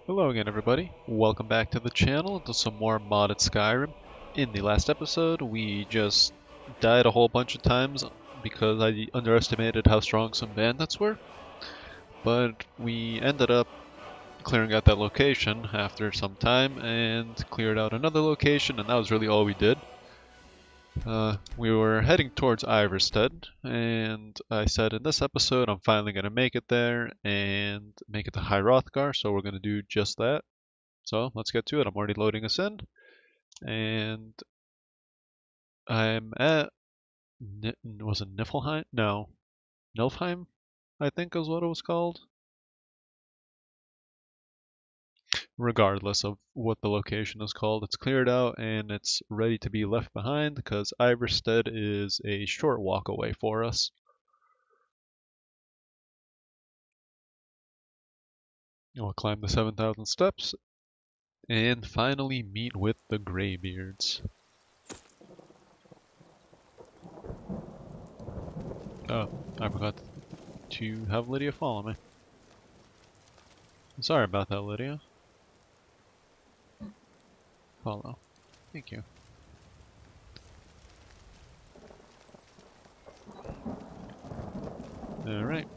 Hello again everybody, welcome back to the channel to some more modded Skyrim. In the last episode we just died a whole bunch of times because I underestimated how strong some bandits were, but we ended up clearing out that location after some time and cleared out another location, and that was really all we did. We were heading towards Iverstead, and I said in this episode I'm finally going to make it there and make it to High Hrothgar, so we're going to do just that. So let's get to it. I'm already loading us in, and I'm at was it Niflheim? No, Nilfheim, I think is what it was called. Regardless of what the location is called, it's cleared out and it's ready to be left behind because Iverstead is a short walk away for us. We'll climb the 7,000 steps and finally meet with the Greybeards. Oh, I forgot to have Lydia follow me. Sorry about that, Lydia. Follow. Thank you. Alright.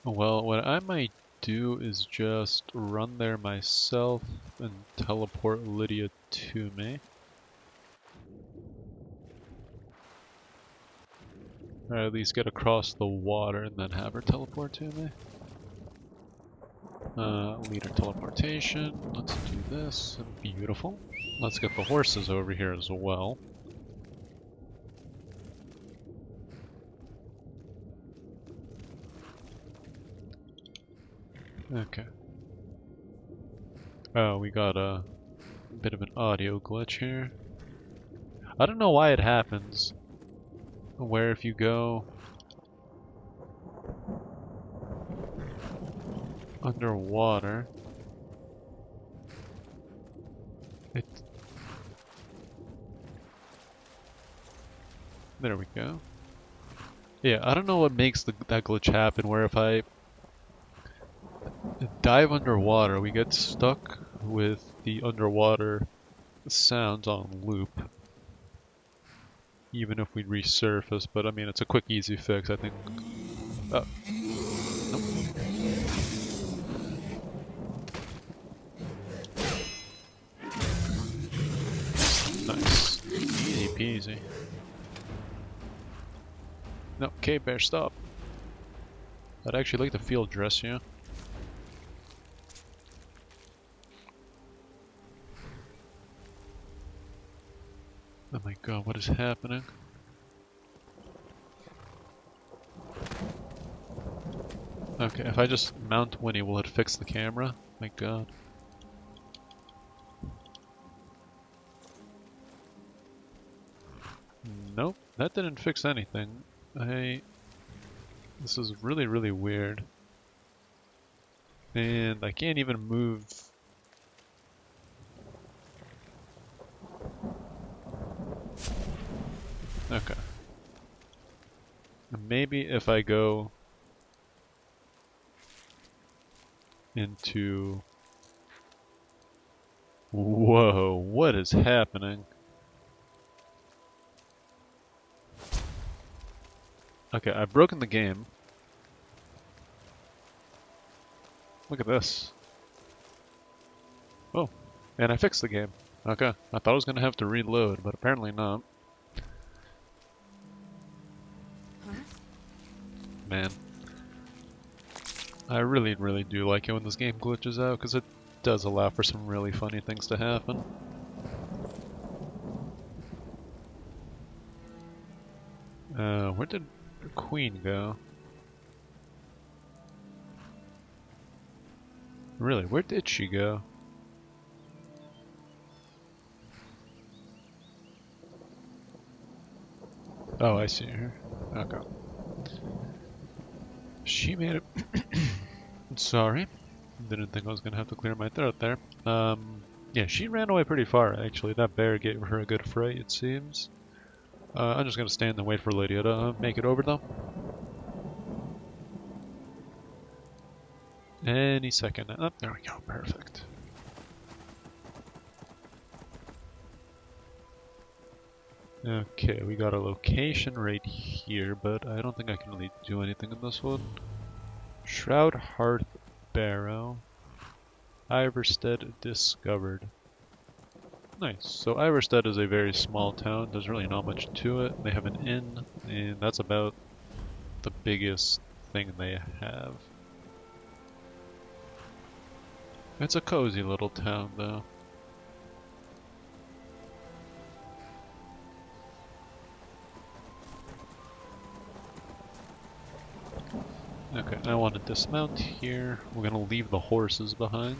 Well, what I might do is just run there myself and teleport Lydia to me. Or at least get across the water and then have her teleport to me. Leader teleportation. Let's do this. Beautiful. Let's get the horses over here as well. Okay. Oh, we got a bit of an audio glitch here. I don't know why it happens. Where if you go underwater, there we go. Yeah, I don't know what makes that glitch happen, where if I dive underwater, we get stuck with the underwater sounds on loop. Even if we resurface, but I mean, it's a quick, easy fix, I think. Oh. Nope. Nice. Easy peasy. No, Cave Bear, stop. I'd actually like to field dress you. Oh my god, what is happening? Okay, if I just mount Winnie, will it fix the camera? My god. Nope, that didn't fix anything. This is really, really weird. And I can't even move. Okay. Maybe if I go into... Whoa, what is happening? Okay, I've broken the game. Look at this. Oh, and I fixed the game. Okay, I thought I was going to have to reload, but apparently not. Man. I really, really do like it when this game glitches out, because it does allow for some really funny things to happen. Where did the Queen go? Really, where did she go? Oh, I see her. Okay. She made it. Sorry. Didn't think I was gonna have to clear my throat there. Yeah, she ran away pretty far, actually. That bear gave her a good fright, it seems. I'm just gonna stand and wait for Lydia to make it over, though. Any second. Oh, there we go. Perfect. Okay, we got a location right here, but I don't think I can really do anything in this one. Shroud Hearth Barrow. Iverstead discovered. Nice. So Iverstead is a very small town. There's really not much to it. They have an inn, and that's about the biggest thing they have. It's a cozy little town, though. Okay, I want to dismount here. We're gonna leave the horses behind.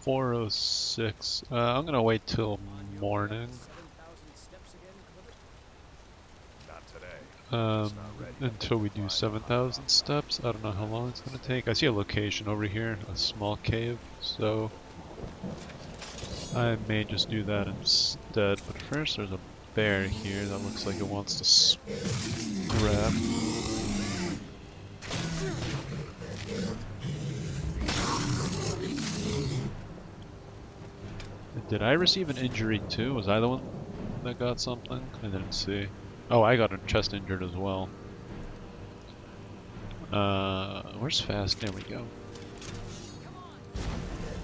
$4:06. I'm gonna wait till morning. Until we do 7,000 steps. I don't know how long it's gonna take. I see a location over here, a small cave, so I may just do that instead. But first, there's a bear here that looks like it wants to grab. Did I receive an injury too? Was I the one that got something? I didn't see. Oh, I got a chest injured as well. Where's fast? There we go.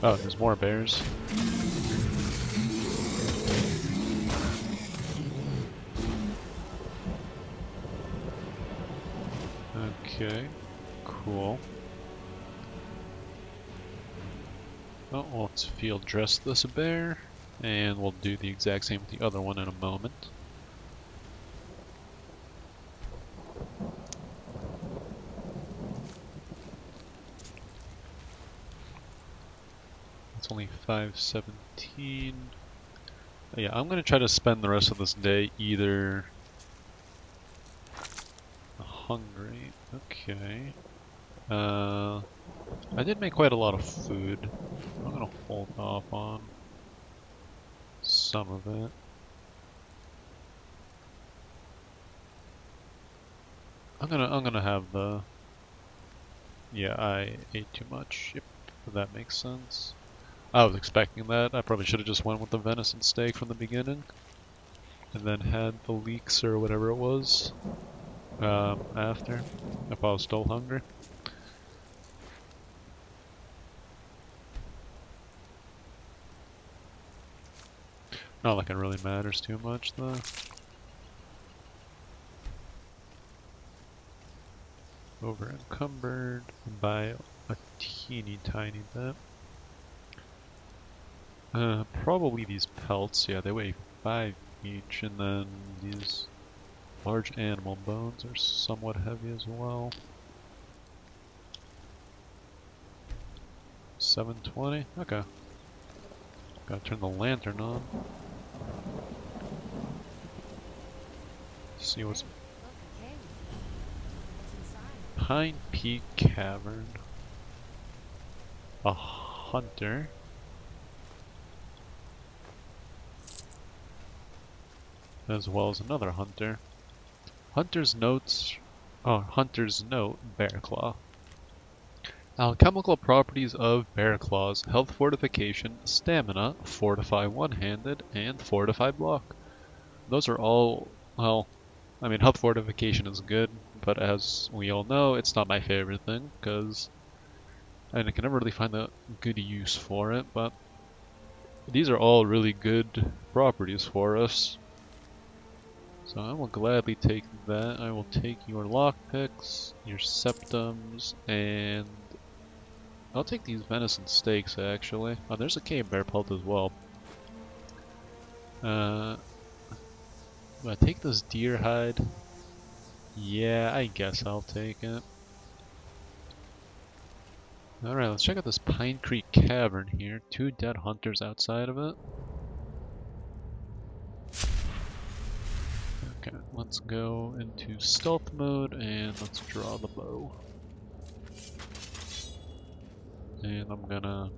Oh, there's more bears. Okay, cool. Oh, well, let's field dress this bear, and we'll do the exact same with the other one in a moment. It's only 5:17. Yeah, I'm gonna try to spend the rest of this day either hungry. Okay. I did make quite a lot of food. I'm gonna hold off on some of it. I'm gonna have the. Yeah, I ate too much. Yep, that makes sense. I was expecting that. I probably should have just went with the venison steak from the beginning, and then had the leeks or whatever it was after, if I was still hungry. Not like it really matters too much, though. Over encumbered by a teeny tiny bit. Probably these pelts, yeah, they weigh 5 each, and then these large animal bones are somewhat heavy as well. 720? Okay. Gotta turn the lantern on. See what's Pine Peak Cavern. A hunter. As well as another hunter. Hunter's notes. Oh, Hunter's note, Bear Claw. Alchemical properties of Bear Claws: health fortification, stamina, fortify one-handed, and fortify block. Those are all, well, I mean, health fortification is good, but as we all know, it's not my favorite thing, because I can never really find a good use for it, but these are all really good properties for us. So I will gladly take that. I will take your lockpicks, your septums, and I'll take these venison steaks, actually. Oh, there's a cave bear pelt as well. Do I take this deer hide? Yeah, I guess I'll take it. Alright, let's check out this Pine Creek Cavern here. 2 dead hunters outside of it. Okay, let's go into stealth mode and let's draw the bow. And I'm gonna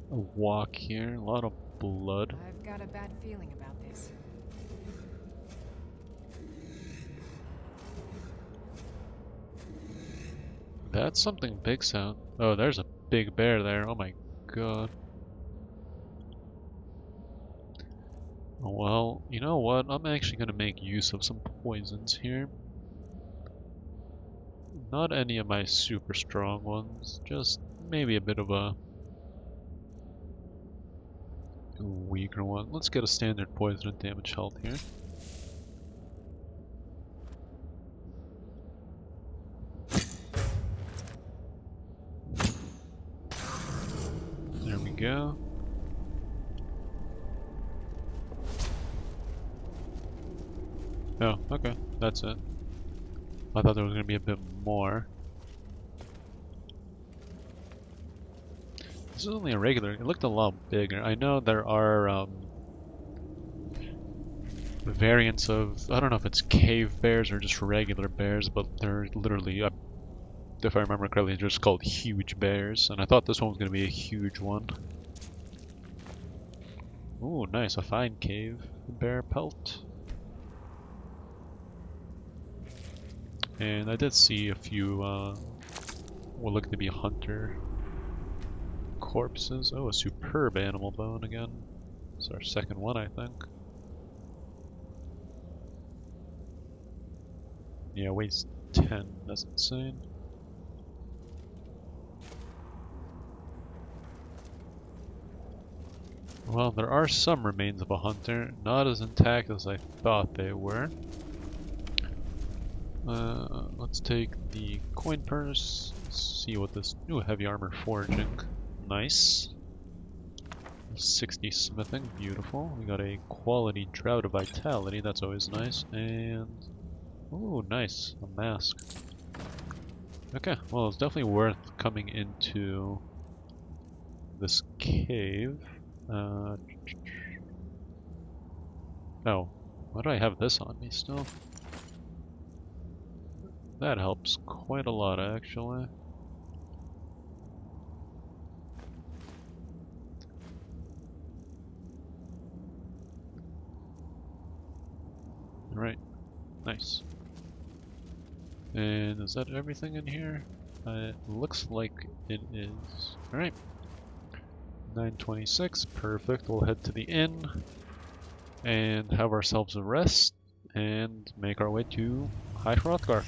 walk here, a lot of blood. I've got a bad feeling about this. That's something big sound. Oh, there's a big bear there. Oh my god. Well, you know what? I'm actually gonna make use of some poisons here. Not any of my super strong ones, just maybe a bit of a weaker one. Let's get a standard poison and damage health here. There we go. Oh, okay, that's it. I thought there was going to be a bit more. This is only a regular. It looked a lot bigger. I know there are variants of, I don't know if it's cave bears or just regular bears, but they're literally, if I remember correctly, they're just called huge bears. And I thought this one was going to be a huge one. Ooh, nice, a fine cave bear pelt. And I did see a few what look to be hunter corpses. Oh, a superb animal bone again. It's our second one, I think. Yeah, weighs 10. That's insane. Well, there are some remains of a hunter, not as intact as I thought they were. Let's take the coin purse, see what this... Ooh, heavy armor forging. Nice. 60 smithing, beautiful. We got a quality drought of vitality, that's always nice. And... ooh, nice, a mask. Okay, well it's definitely worth coming into this cave. Oh, why do I have this on me still? That helps quite a lot, actually. Alright, nice. And is that everything in here? It looks like it is. Alright. 9:26, perfect. We'll head to the inn and have ourselves a rest and make our way to High Hrothgar.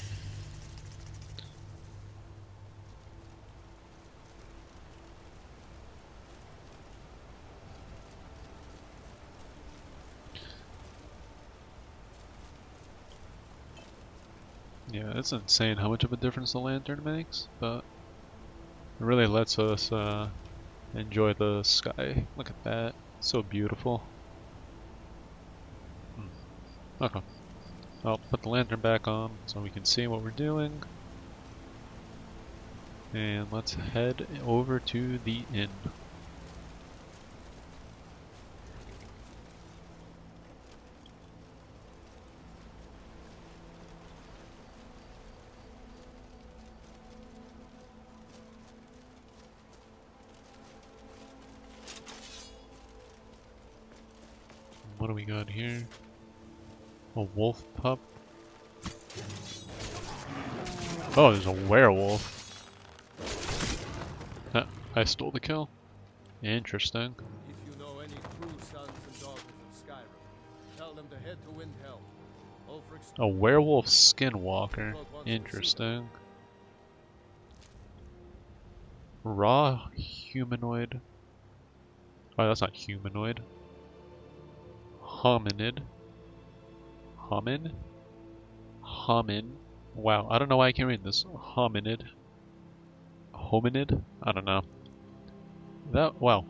Yeah, it's insane how much of a difference the lantern makes, but it really lets us enjoy the sky. Look at that, so beautiful. Okay, I'll put the lantern back on so we can see what we're doing. And let's head over to the inn. What do we got here? A wolf pup. Oh, there's a werewolf. I stole the kill. Interesting. If you know any true sons and daughters of Skyrim, tell them to head to Windhelm. A werewolf skinwalker. Interesting. Raw humanoid. Oh, that's not humanoid. Hominid. Homin? Homin. Wow, I don't know why I can't read this. Hominid. Hominid? I don't know. That, wow.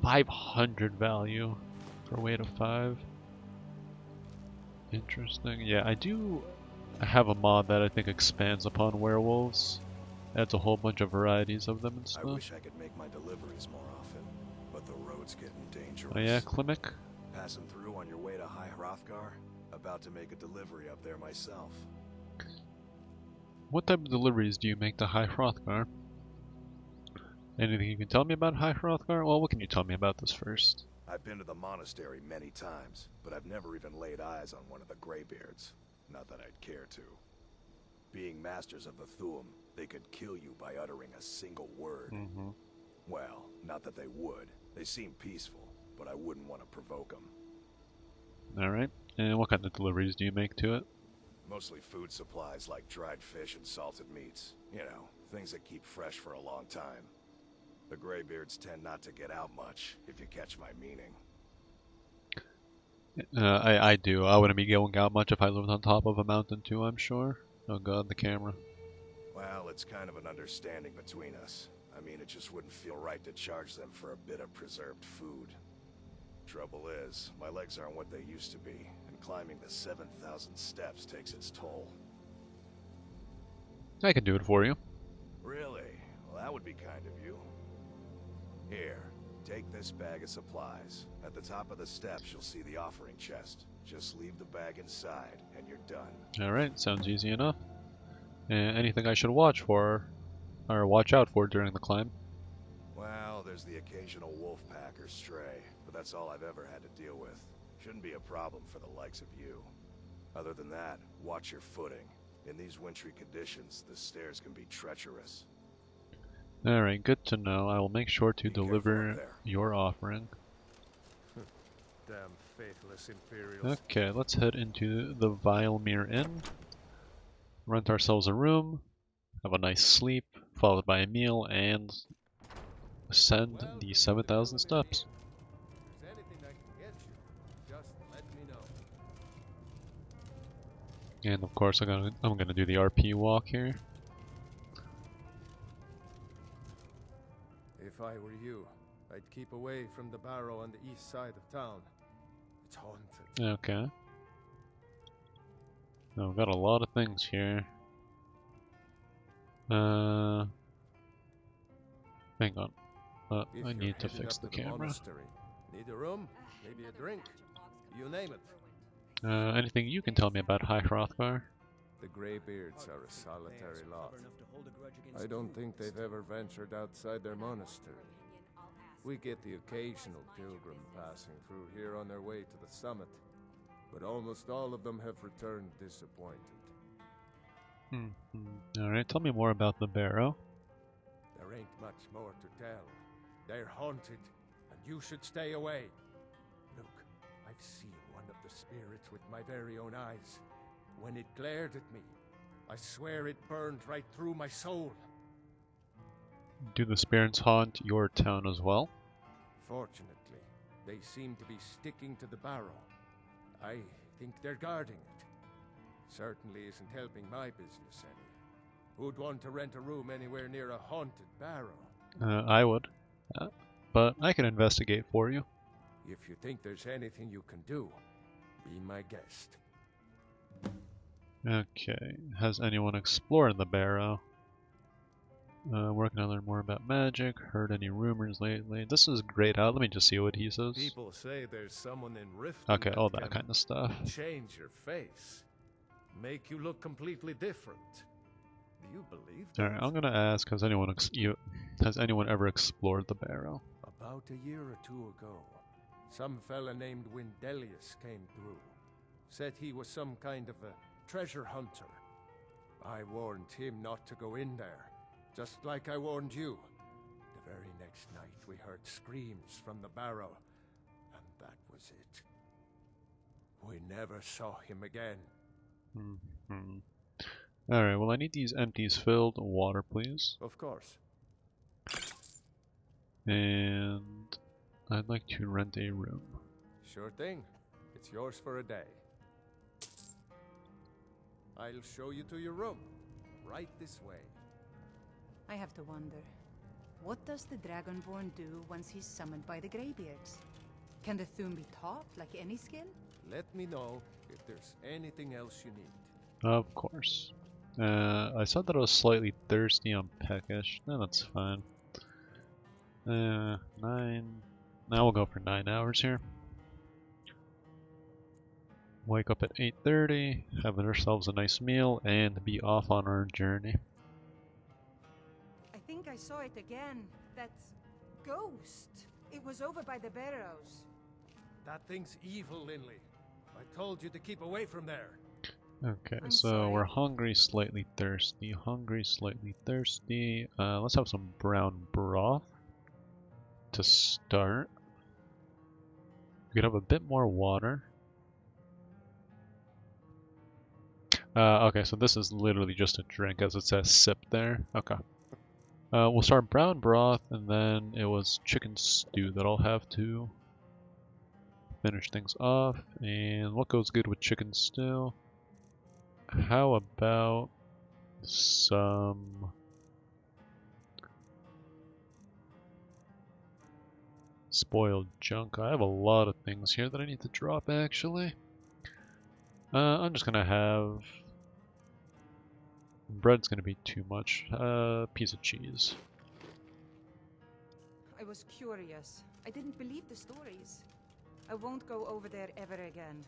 500 value for weight of 5. Interesting. Yeah, I have a mod that I think expands upon werewolves. Adds a whole bunch of varieties of them and stuff. I wish I could make my deliveries more often, but the road's getting dangerous. Oh yeah, Klimek? Passing through on your way to High Hrothgar? About to make a delivery up there myself. What type of deliveries do you make to High Hrothgar? Anything you can tell me about High Hrothgar? Well, what can you tell me about this first? I've been to the monastery many times, but I've never even laid eyes on one of the Greybeards. Not that I'd care to. Being masters of the Thuum, they could kill you by uttering a single word. Well, not that they would. They seem peaceful, but I wouldn't want to provoke them. Alright, and what kind of deliveries do you make to it? Mostly food supplies like dried fish and salted meats. You know, things that keep fresh for a long time. The Greybeards tend not to get out much, if you catch my meaning. I do. I wouldn't be going out much if I lived on top of a mountain too, I'm sure. Oh god, the camera. Well, it's kind of an understanding between us. I mean, it just wouldn't feel right to charge them for a bit of preserved food. Trouble is, my legs aren't what they used to be, and climbing the 7,000 steps takes its toll. I can do it for you. Really? Well, that would be kind of you. Here, take this bag of supplies. At the top of the steps, you'll see the offering chest. Just leave the bag inside, and you're done. Alright, sounds easy enough. Anything I should watch for, or watch out for during the climb? Well, there's the occasional wolf pack or stray, but that's all I've ever had to deal with. Shouldn't be a problem for the likes of you. Other than that, watch your footing. In these wintry conditions, the stairs can be treacherous. Alright, good to know. I will make sure to Be careful deliver up there. your offering. Damn faithless Imperials. Okay, let's head into the Vilemere Inn. Rent ourselves a room, have a nice sleep, followed by a meal, and ascend Well, the do 7,000 me steps. here. If there's anything I can get you, just let me know. And of course, I'm gonna do the RP walk here. If I were you, I'd keep away from the barrow on the east side of town. It's haunted. Okay. Now, we've got a lot of things here. Hang on. If I you're need to headed fix up the to camera. monastery, need a room, maybe a drink, you name it. Anything you can tell me about High Hrothgar? The Greybeards are a solitary lot. I don't think they've ever ventured outside their monastery. We get the occasional pilgrim passing through here on their way to the summit, but almost all of them have returned disappointed. Alright, tell me more about the barrow. There ain't much more to tell. They're haunted, and you should stay away. Look, I've seen one of the spirits with my very own eyes. When it glared at me, I swear it burned right through my soul. Do the spirits haunt your town as well? Fortunately, they seem to be sticking to the barrow. I think they're guarding it. Certainly isn't helping my business any. Who'd want to rent a room anywhere near a haunted barrow? I would. But I can investigate for you. If you think there's anything you can do, be my guest. Okay, has anyone explored the barrow? Where can I learn more about magic? Heard any rumors lately? This is grayed out. Let me just see what he says. People say there's someone in Rift. Okay, all that kind of stuff. Change your face, make you look completely different. Do you believe that? Alright, I'm gonna ask, has anyone ever explored the barrow? About a year or two ago, some fella named Windelius came through. Said he was some kind of a treasure hunter. I warned him not to go in there, just like I warned you. The very next night we heard screams from the barrow, and that was it. We never saw him again. Alright, well I need these empties filled. Water, please. Of course. And I'd like to rent a room. Sure thing. It's yours for a day. I'll show you to your room. Right this way. I have to wonder, what does the Dragonborn do once he's summoned by the Greybeards? Can the Thuum be taught like any skill? Let me know if there's anything else you need. Of course. I said that I was slightly thirsty. I'm peckish. No, that's fine. 9. Now we'll go for 9 hours here. Wake up at 8:30, have ourselves a nice meal, and be off on our journey. I think I saw it again. That ghost. It was over by the barrows. That thing's evil, Linley. I told you to keep away from there. Okay, I'm so sorry. we're hungry, slightly thirsty. Hungry, slightly thirsty. Let's have some brown broth to start. We could have a bit more water. Okay, so this is literally just a drink, as it says sip there. Okay. We'll start brown broth, and then it was chicken stew that I'll have to finish things off. And what goes good with chicken stew? How about some spoiled junk? I have a lot of things here that I need to drop, actually. I'm just gonna have... Bread's gonna be too much. Piece of cheese. I was curious. I didn't believe the stories. I won't go over there ever again.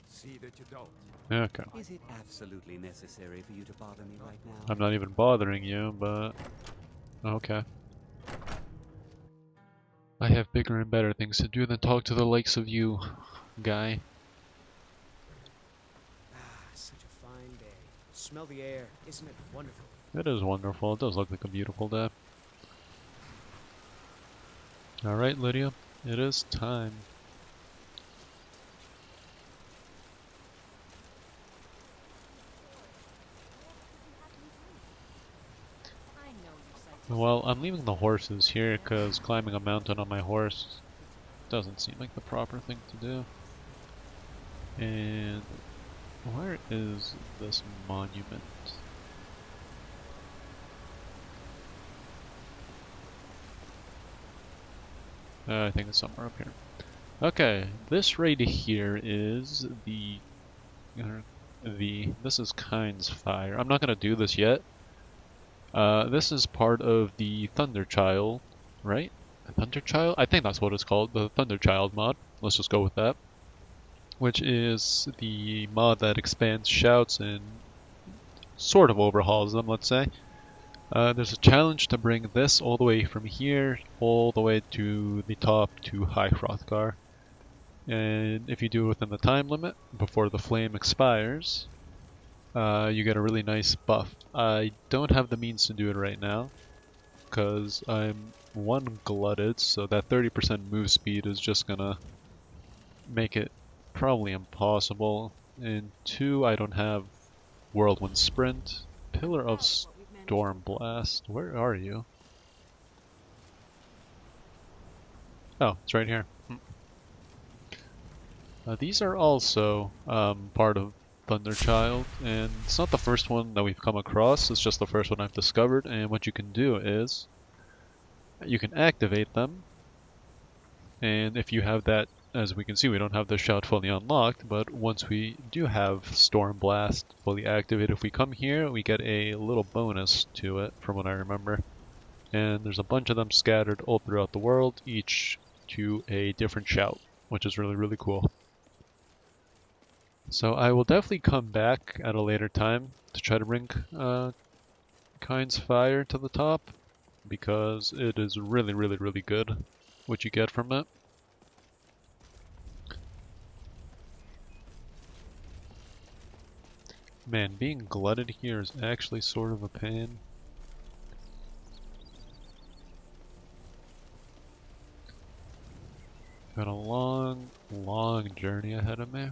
See that you don't. Okay. Is it absolutely necessary for you to bother me right now? I'm not even bothering you, but... Okay. I have bigger and better things to do than talk to the likes of you, guy. Ah, such a fine day. Smell the air. Isn't it wonderful? It is wonderful. It does look like a beautiful day. Alright, Lydia. It is time. Well, I'm leaving the horses here because climbing a mountain on my horse doesn't seem like the proper thing to do. And where is this monument? I think it's somewhere up here. Okay, this right here is this is Kind's Fire. I'm not gonna do this yet. This is part of the Thunderchild, right? Thunderchild? I think that's what it's called, the Thunderchild mod. Let's just go with that. Which is the mod that expands shouts and sort of overhauls them, let's say. There's a challenge to bring this all the way from here, all the way to the top to High Hrothgar. And if you do it within the time limit, before the flame expires, you get a really nice buff. I don't have the means to do it right now, because I'm 1 glutted, so that 30% move speed is just gonna make it probably impossible. And 2, I don't have Whirlwind Sprint. Pillar of Storm Blast. Where are you? Oh, it's right here. These are also part of Thunderchild, and it's not the first one that we've come across, it's just the first one I've discovered. And what you can do is you can activate them, and if you have that, as we can see, we don't have the shout fully unlocked, but once we do have Storm Blast fully activated, if we come here, we get a little bonus to it, from what I remember. And there's a bunch of them scattered all throughout the world, each to a different shout, which is really, really cool. So I will definitely come back at a later time to try to bring Kind's Fire to the top, because it is really, really, really good what you get from it. Man, being glutted here is actually sort of a pain. Got a long, long journey ahead of me.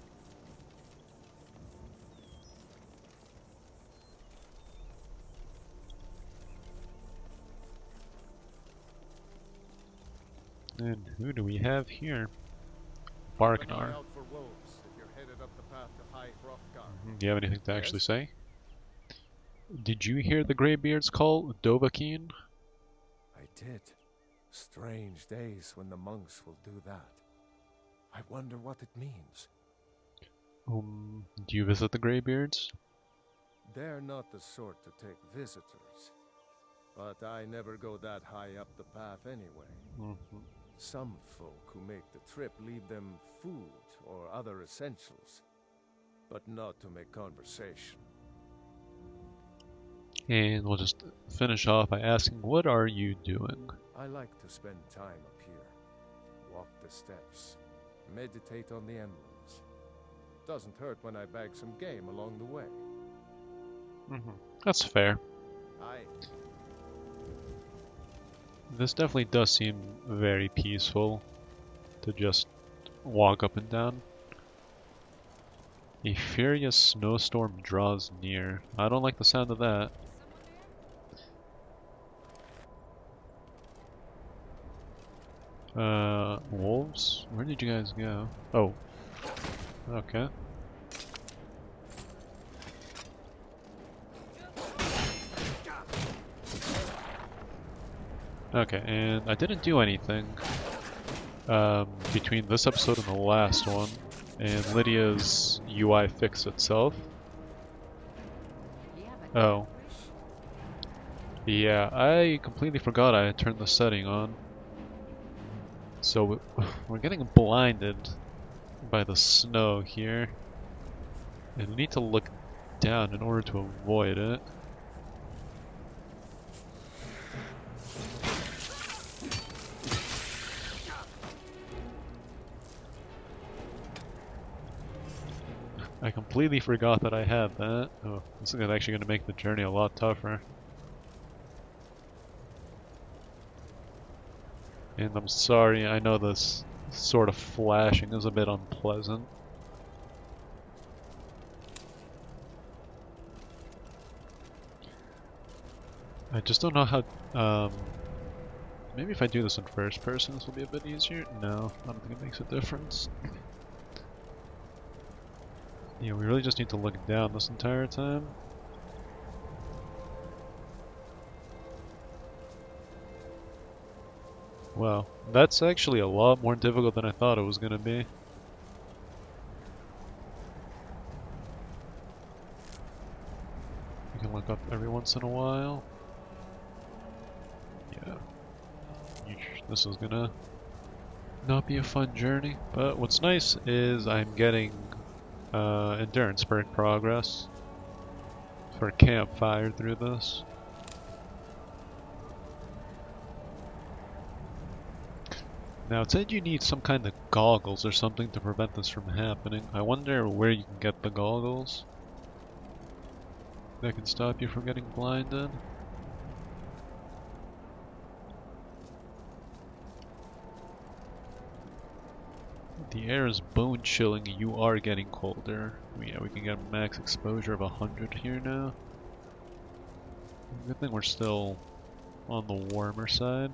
And who do we have here? Barknar. Out for wolves if you're headed up the path to High Hrothgar. Do you have anything to actually say? Did you hear the Greybeards call Dovahkiin? I did. Strange days when the monks will do that. I wonder what it means. Do you visit the Greybeards? They're not the sort to take visitors. But I never go that high up the path anyway. Some folk who make the trip leave them food or other essentials, but not to make conversation. And we'll just finish off by asking, what are you doing? I like to spend time up here. Walk the steps. Meditate on the emblems. Doesn't hurt when I bag some game along the way. That's fair. Aye. This definitely does seem very peaceful to just walk up and down. A furious snowstorm draws near. I don't like the sound of that. Wolves? Where did you guys go? Oh. Okay. Okay, and I didn't do anything between this episode and the last one, and Lydia's UI fixed itself. Oh. Yeah, I completely forgot I had turned the setting on. So we're getting blinded by the snow here, and we need to look down in order to avoid it. I completely forgot that I had that. Oh, this is actually going to make the journey a lot tougher. And I'm sorry, I know this sort of flashing is a bit unpleasant. I just don't know how, maybe if I do this in first person this will be a bit easier? No, I don't think it makes a difference. Yeah, we really just need to look down this entire time. Wow, that's actually a lot more difficult than I thought it was going to be. You can look up every once in a while. Yeah. This is going to not be a fun journey, but what's nice is I'm getting endurance progress for a campfire through this. Now it said you need some kind of goggles or something to prevent this from happening. I wonder where you can get the goggles that can stop you from getting blinded. The air is bone chilling, you are getting colder. Yeah, we can get a max exposure of 100 here now. Good thing we're still on the warmer side.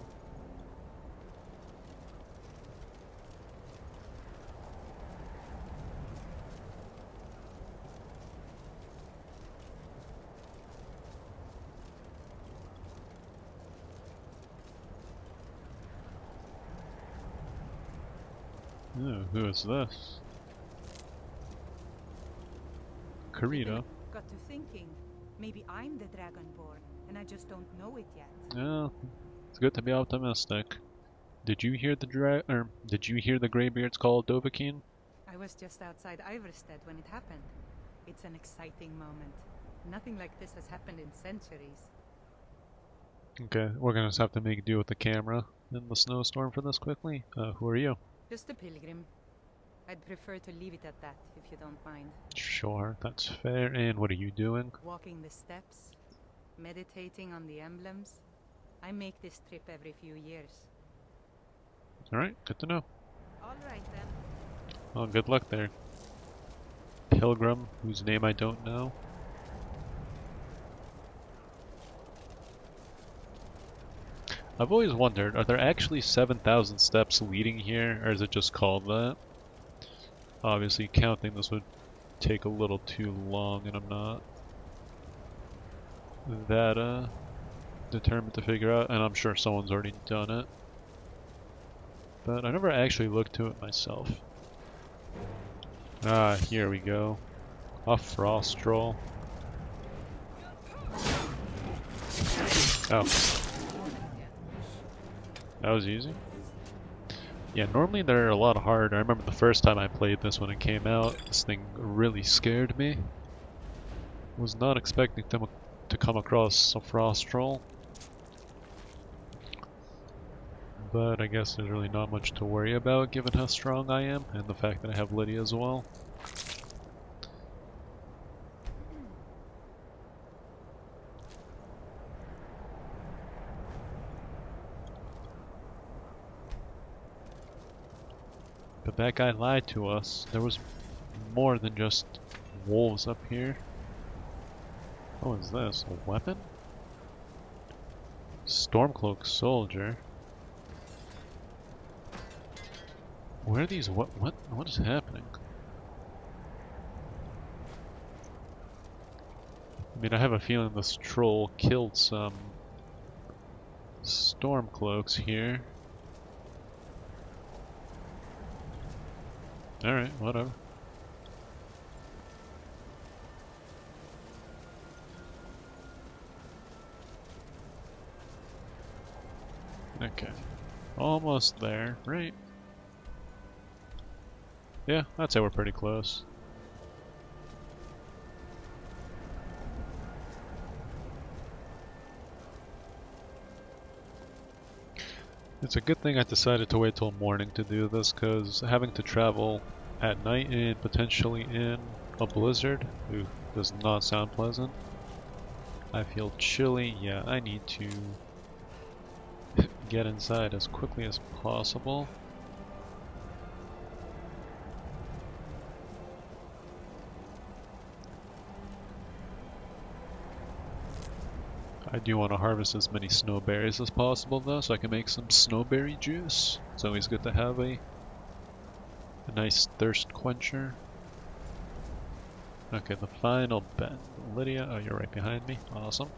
Oh, who is this? Karita. Got to thinking, maybe I'm the Dragonborn, and I just don't know it yet. Yeah, it's good to be optimistic. Did you hear the Greybeards call Dovahkiin? I was just outside Iverstead when it happened. It's an exciting moment. Nothing like this has happened in centuries. Okay, we're gonna just have to make do with the camera in the snowstorm for this quickly. Who are you? Just a pilgrim. I'd prefer to leave it at that, if you don't mind. Sure, that's fair. And what are you doing? Walking the steps, meditating on the emblems. I make this trip every few years. Alright, good to know. Alright then. Well, good luck there. Pilgrim, whose name I don't know. I've always wondered, are there actually 7,000 steps leading here, or is it just called that? Obviously, counting this would take a little too long, and I'm not that determined to figure out, and I'm sure someone's already done it. But I never actually looked to it myself. Ah, here we go. A frost troll. Oh. That was easy. Yeah, normally they're a lot harder. I remember the first time I played this when it came out, this thing really scared me. Was not expecting to come across a frost troll. But I guess there's really not much to worry about given how strong I am and the fact that I have Lydia as well. But that guy lied to us. There was more than just wolves up here. What is this? A weapon? Stormcloak soldier. Where are these? What is happening? I mean, I have a feeling this troll killed some Stormcloaks here. Alright, whatever. Okay. Almost there, right? Yeah, I'd say we're pretty close. It's a good thing I decided to wait till morning to do this, because having to travel at night and potentially in a blizzard does not sound pleasant. I feel chilly. Yeah, I need to get inside as quickly as possible. I do want to harvest as many snowberries as possible though, so I can make some snowberry juice. It's always good to have a nice thirst quencher. Okay, the final bend. Lydia, oh, you're right behind me. Awesome.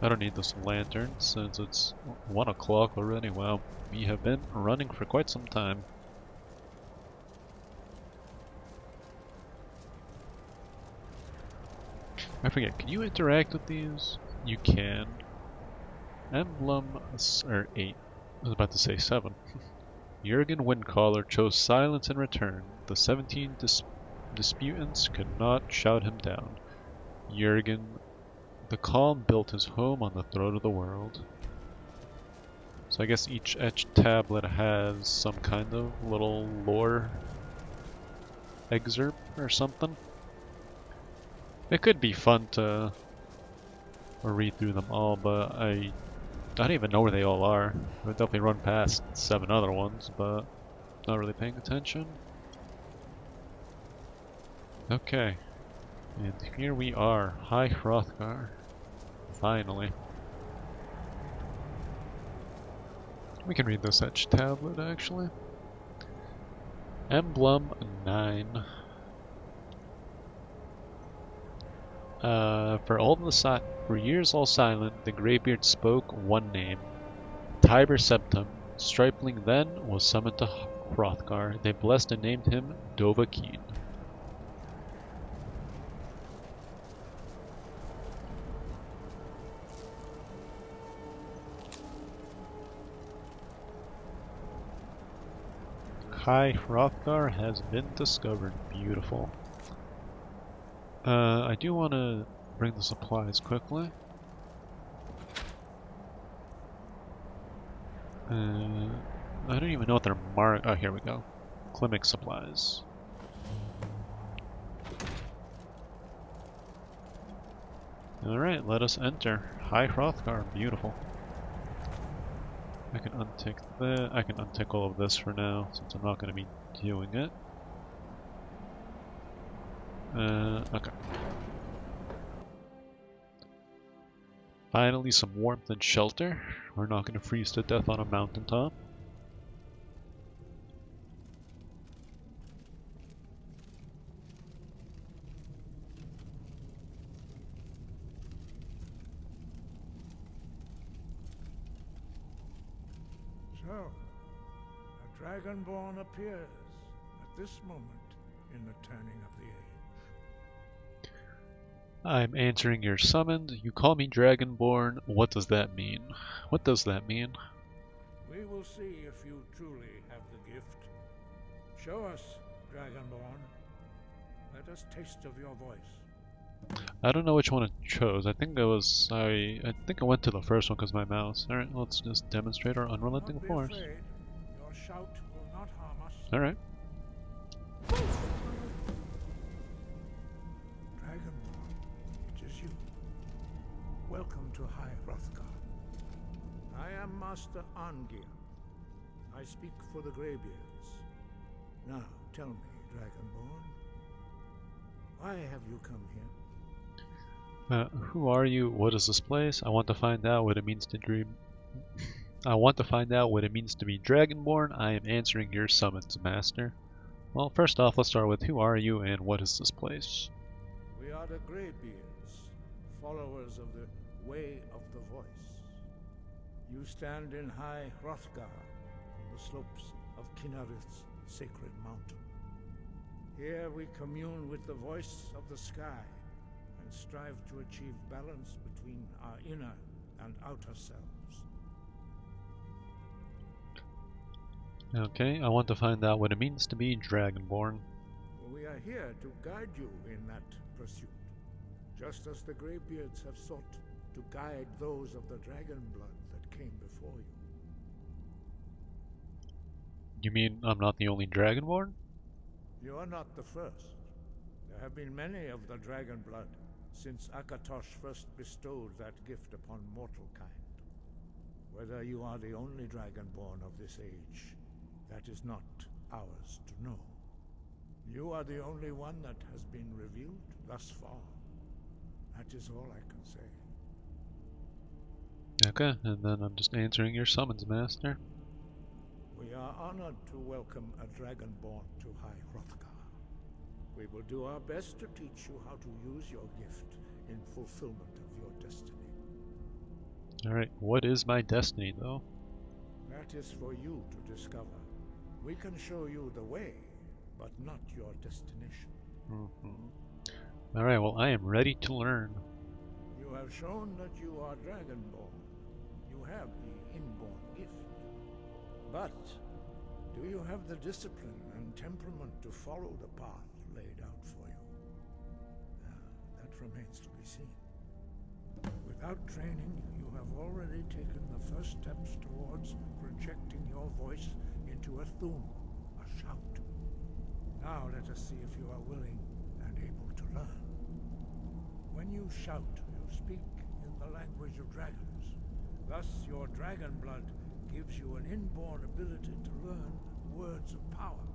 I don't need this lantern since it's 1 o'clock already. Wow, we have been running for quite some time. I forget, can you interact with these? You can. Emblem, or 8. I was about to say 7. Jurgen Windcaller chose silence in return. The 17 disputants could not shout him down. Jurgen the Calm built his home on the throat of the world. So I guess each etched tablet has some kind of little lore excerpt or something. It could be fun to read through them all, but I don't even know where they all are. I would definitely run past 7 other ones, but not really paying attention. Okay. And here we are, High Hrothgar. Finally. We can read this etched tablet, actually. Emblem 9. For years all silent, the Greybeards spoke one name. Tiber Septim. Stripling then was summoned to Hrothgar. They blessed and named him Dovahkiin. High Hrothgar has been discovered. Beautiful. I do want to bring the supplies quickly. I don't even know what they're marked. Oh, here we go. Clinic supplies. Alright, let us enter. High Hrothgar. Beautiful. I can untick that. I can untick all of this for now, since I'm not going to be doing it. Okay. Finally, some warmth and shelter. We're not going to freeze to death on a mountaintop. So, a Dragonborn appears at this moment in the turning of the age. I'm answering your summons. You call me Dragonborn. What does that mean? What does that mean? We will see if you truly have the gift. Show us, Dragonborn. Let us taste of your voice. I don't know which one it chose. I think I think I went to the first one because my mouse. Alright, let's just demonstrate our unrelenting Don't be force. afraid. Your shout will not harm us. Alright. Dragonborn, it is you. Welcome to High Hrothgar. I am Master Arngir. I speak for the Greybeards. Now, tell me, Dragonborn, why have you come here? Who are you? What is this place? I want to find out what it means to dream. I want to find out what it means to be Dragonborn. I am answering your summons, Master. Well, first off, let's start with who are you and what is this place? We are the Greybeards, followers of the Way of the Voice. You stand in High Hrothgar, on the slopes of Kinarith's sacred mountain. Here we commune with the voice of the sky and strive to achieve balance between our inner and outer selves. Okay, I want to find out what it means to be Dragonborn. We are here to guide you in that pursuit, just as the Greybeards have sought to guide those of the dragon blood that came before you. You mean I'm not the only Dragonborn? You are not the first. There have been many of the dragon blood since Akatosh first bestowed that gift upon mortal kind. Whether you are the only Dragonborn of this age, that is not ours to know. You are the only one that has been revealed thus far. That is all I can say. Okay, and then I'm just answering your summons, Master. We are honored to welcome a Dragonborn to High Hrothgar. We will do our best to teach you how to use your gift in fulfillment of your destiny. Alright, what is my destiny, though? That is for you to discover. We can show you the way, but not your destination. Alright, well, I am ready to learn. You have shown that you are Dragonborn. You have the inborn gift. But do you have the discipline and temperament to follow the path laid out for you? That remains to be seen. Without training, you have already taken the first steps towards projecting your voice into a thum, a shout. Now let us see if you are willing and able to learn. When you shout, you speak in the language of dragons. Thus, your dragon blood gives you an inborn ability to learn words of power.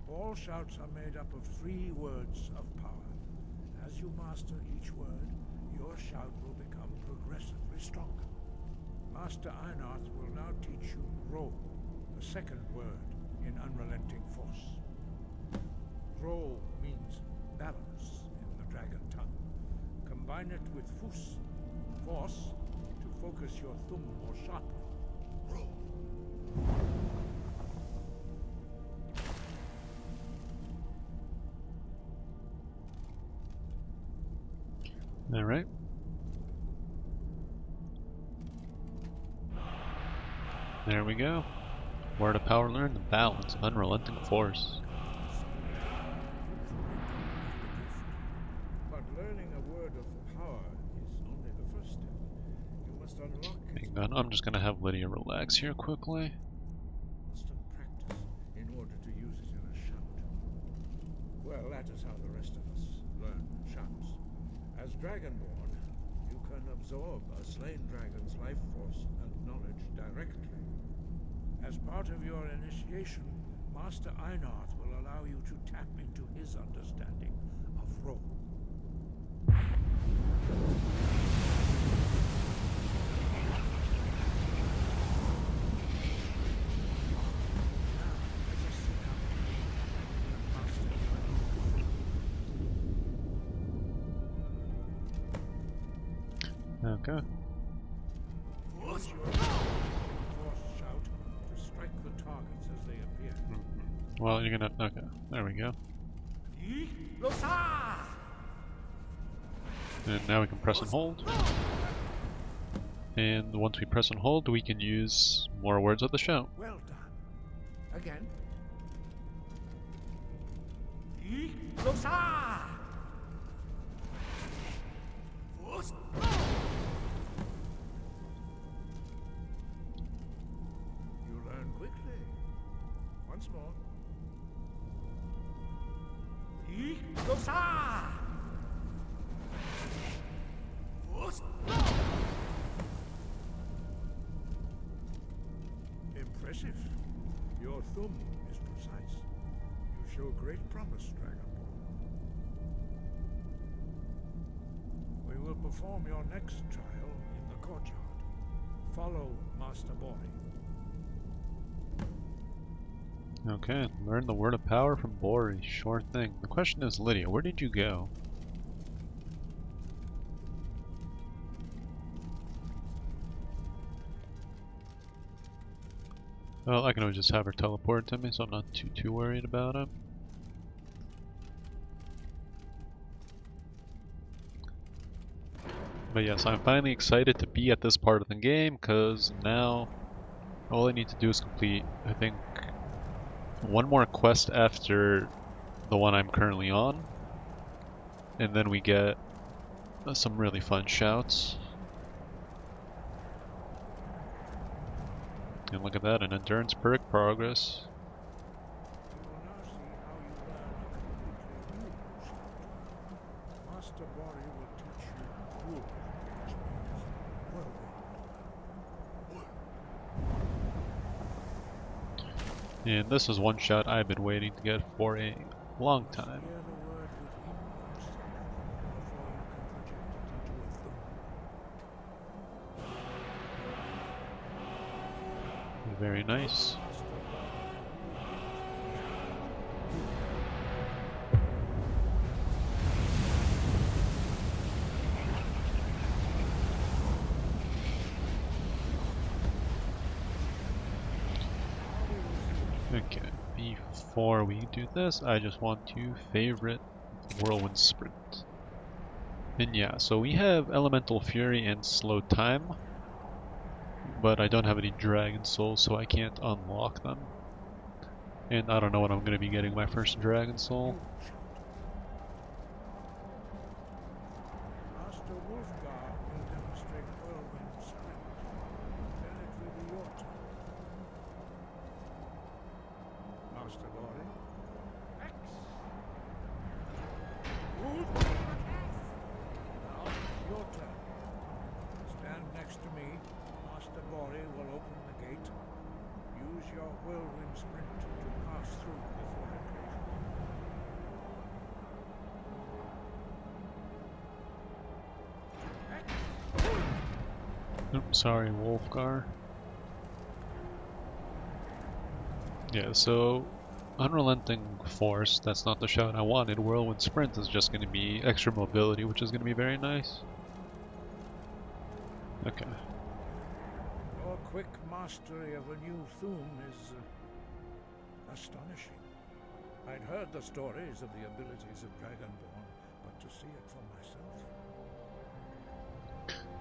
All shouts are made up of 3 words of power. As you master each word, your shout will become progressively stronger. Master Einarth will now teach you Ro, the second word in Unrelenting Force. Ro means balance in the dragon tongue. Combine it with Fus, force, to focus your thumb more sharply. Ro. Alright. There we go. Word of power learned, the balance, unrelenting force. But learning a word of power is only the first step. You must unlock its Hang on, I'm just gonna have Lydia relax here quickly. constant practice in order to use it in a shout. Well, that is how the rest of us learn shouts. As Dragonborn, you can absorb a slain dragon's life force and knowledge directly. As part of your initiation, Master Einarth will allow you to tap into his understanding of Ro. Okay. Use your force shout to strike the targets as they appear. Well, you're gonna. Okay, there we go. And now we can press and hold. And once we press and hold, we can use more words of the shout. Well done. Again. You learn quickly. Once more. Impressive. Your thumb is precise. You show great promise, Dragonborn. We will perform your next trial in the courtyard. Follow Master Bori. Okay, learn the word of power from Bori. Sure thing. The question is, Lydia, where did you go? Well, I can always just have her teleport to me, so I'm not too worried about it. But yes, I'm finally excited to be at this part of the game, because now all I need to do is complete, I think, one more quest after the one I'm currently on, and then we get some really fun shouts. And look at that, an endurance perk progress. You will now see how you learn a completely new shout. Master Bori will teach you wood, which means whirlwind. And this is one shout I've been waiting to get for a long time. Hear the word within yourself before you can project it into a thumb. Very nice. Okay, before we do this, I just want to favorite Whirlwind Sprint. And yeah, so we have Elemental Fury and Slow Time, but I don't have any Dragon Souls, so I can't unlock them. And I don't know when I'm going to be getting my first Dragon Soul. Master Wolfgar will demonstrate whirlwind sprint. Then it will be your turn. Master Bori. X. Now it's your turn. Stand next to me. Master Bori will open the gate. Use your whirlwind sprint to pass through before it closes. Oops, sorry, Wolfgar. Yeah, so Unrelenting Force, that's not the shout I wanted. Whirlwind Sprint is just going to be extra mobility, which is going to be very nice. Okay. Your quick mastery of a new theme is astonishing. I'd heard the stories of the abilities of Dragonborn, but to see it for myself.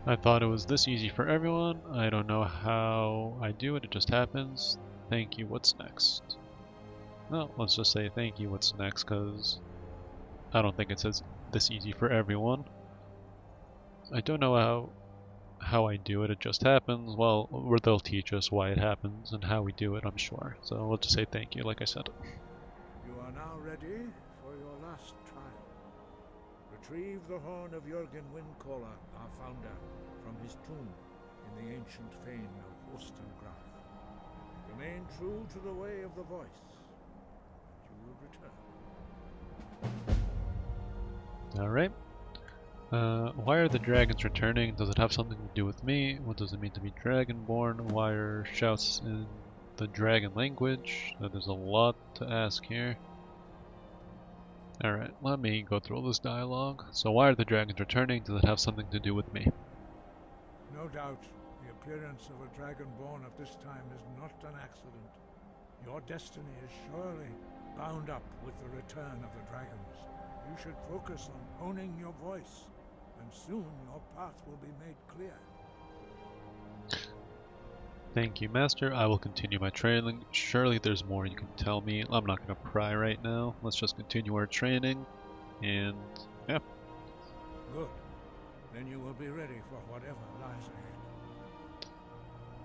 I thought it was this easy for everyone. I don't know how I do it, it just happens. Thank you, what's next? Well, let's just say thank you, what's next, because I don't think it says this easy for everyone. I don't know how I do it, it just happens. Well, they'll teach us why it happens and how we do it, I'm sure. So let's just say thank you, like I said. You are now ready for your last trial. Retrieve the horn of Jurgen Windcaller, our founder, from his tomb in the ancient fane of Ostengraf. Remain true to the way of the voice, and you will return. Alright. Why are the dragons returning? Does it have something to do with me? What does it mean to be dragonborn? Why are shouts in the dragon language? There's a lot to ask here. Alright, let me go through all this dialogue. So why are the dragons returning? Does it have something to do with me? No doubt, the appearance of a dragonborn at this time is not an accident. Your destiny is surely bound up with the return of the dragons. You should focus on honing your voice, and soon your path will be made clear. Thank you, Master. I will continue my training. Surely there's more you can tell me. I'm not going to pry right now. Let's just continue our training. And, yeah. Good. Then you will be ready for whatever lies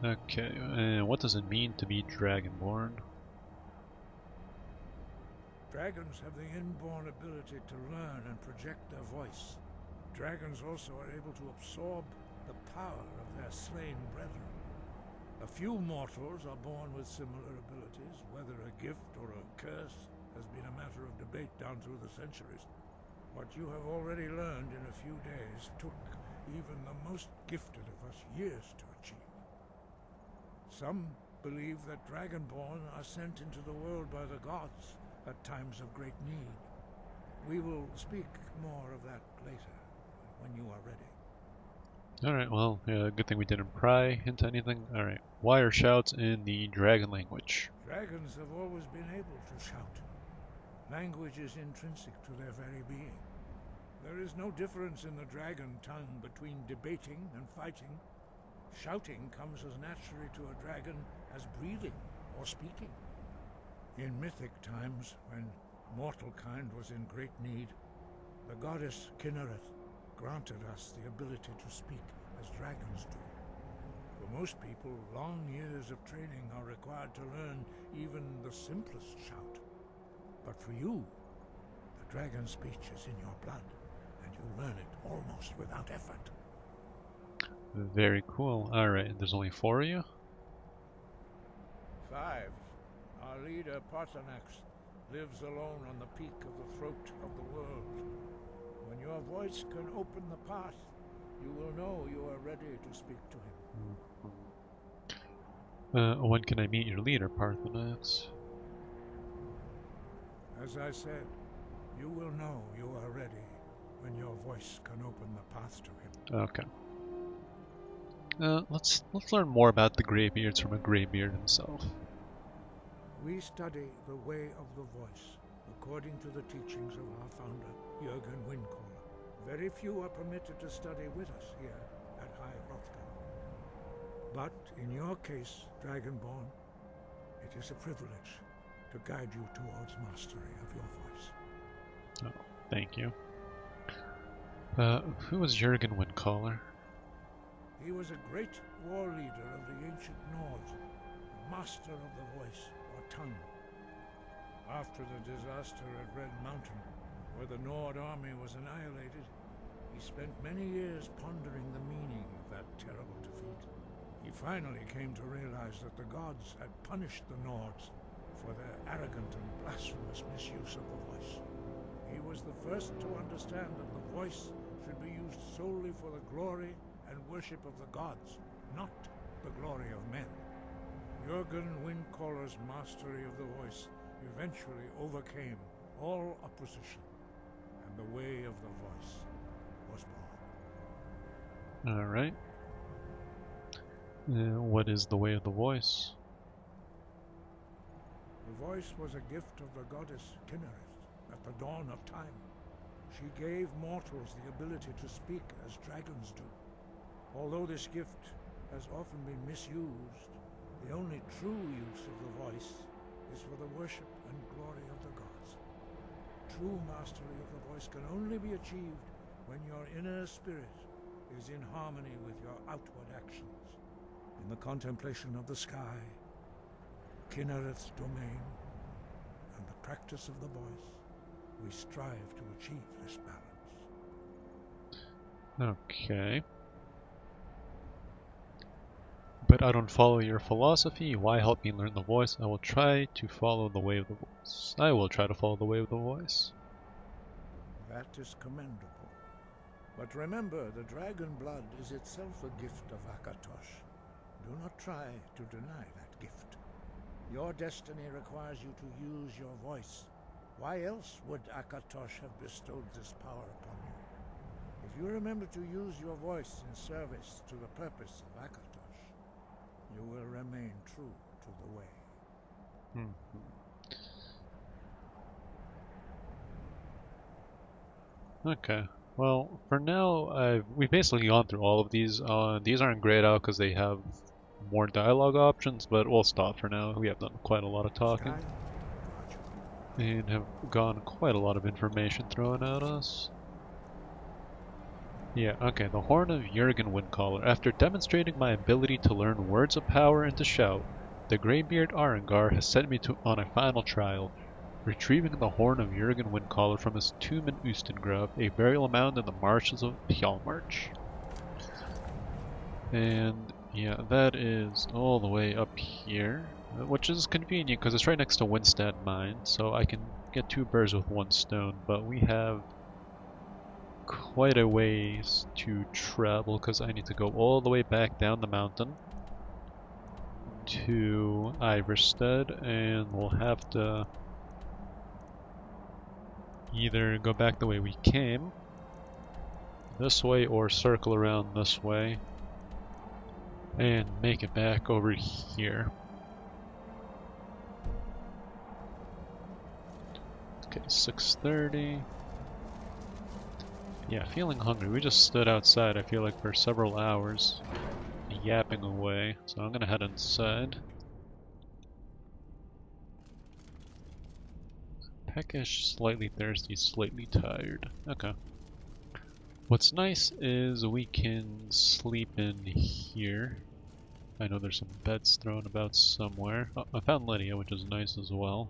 ahead. Okay, and what does it mean to be Dragonborn? Dragons have the inborn ability to learn and project their voice. Dragons also are able to absorb the power of their slain brethren. A few mortals are born with similar abilities. Whether a gift or a curse has been a matter of debate down through the centuries. What you have already learned in a few days took even the most gifted of us years to achieve. Some believe that Dragonborn are sent into the world by the gods at times of great need. We will speak more of that later, when you are ready. Alright, well, yeah, good thing we didn't pry into anything. Alright, why are shouts in the dragon language? Dragons have always been able to shout. Language is intrinsic to their very being. There is no difference in the dragon tongue between debating and fighting. Shouting comes as naturally to a dragon as breathing or speaking. In mythic times, when mortal kind was in great need, the goddess Kinnereth granted us the ability to speak as dragons do. For most people, long years of training are required to learn even the simplest shout. But for you, the dragon speech is in your blood, and you learn it almost without effort. Very cool. Alright, there's only 4 of you? 5. Our leader, Parthenax, lives alone on the peak of the throat of the world. When your voice can open the path, you will know you are ready to speak to him. When can I meet your leader, Parthenax? As I said, you will know you are ready when your voice can open the path to him. Okay. Let's learn more about the Greybeards from a Greybeard himself. We study the way of the voice, according to the teachings of our founder, Jurgen Windcaller. Very few are permitted to study with us here at High Hrothgar. But in your case, Dragonborn, it is a privilege to guide you towards mastery of your voice. Oh, thank you. Who was Jurgen Windcaller? He was a great war leader of the ancient Nords, a master of the voice, or tongue. After the disaster at Red Mountain, where the Nord army was annihilated, he spent many years pondering the meaning of that terrible defeat. He finally came to realize that the gods had punished the Nords for their arrogant and blasphemous misuse of the voice. He was the first to understand that the voice should be used solely for the glory and worship of the gods, not the glory of men. Jurgen Windcaller's mastery of the voice eventually overcame all opposition, and the way of the voice was born. Alright. What is the way of the voice? The voice was a gift of the goddess Kinnereth at the dawn of time. She gave mortals the ability to speak as dragons do. Although this gift has often been misused, the only true use of the voice is for the worship and glory of the gods. True mastery of the voice can only be achieved when your inner spirit is in harmony with your outward actions. In the contemplation of the sky, Kinnereth's domain, and the practice of the voice, we strive to achieve this balance. Okay. But I don't follow your philosophy. Why help me learn the voice? I will try to follow the way of the voice. I will try to follow the way of the voice. That is commendable. But remember, the dragon blood is itself a gift of Akatosh. Do not try to deny that gift. Your destiny requires you to use your voice. Why else would Akatosh have bestowed this power upon you? If you remember to use your voice in service to the purpose of Akatosh, you will remain true to the way. Okay. Well, for now, we've basically gone through all of these. These aren't grayed out because they have more dialogue options, but we'll stop for now. We have done quite a lot of talking. Sky? Got you. And have gotten quite a lot of information thrown at us. Yeah, okay, the Horn of Jurgen Windcaller. After demonstrating my ability to learn words of power and to shout, the Greybeard Arengar has sent me on a final trial, retrieving the Horn of Jurgen Windcaller from his tomb in Ustengrove, a burial mound in the marshes of Hjalmarch. And yeah, that is all the way up here, which is convenient because it's right next to Winstead Mine, so I can get 2 birds with 1 stone, but we have quite a ways to travel because I need to go all the way back down the mountain to Iverstead, and we'll have to either go back the way we came, this way, or circle around this way and make it back over here. Okay, 6:30. Yeah, feeling hungry. We just stood outside, I feel like, for several hours, yapping away, so I'm gonna head inside. Peckish, slightly thirsty, slightly tired. Okay. What's nice is we can sleep in here. I know there's some beds thrown about somewhere. Oh, I found Lydia, which is nice as well.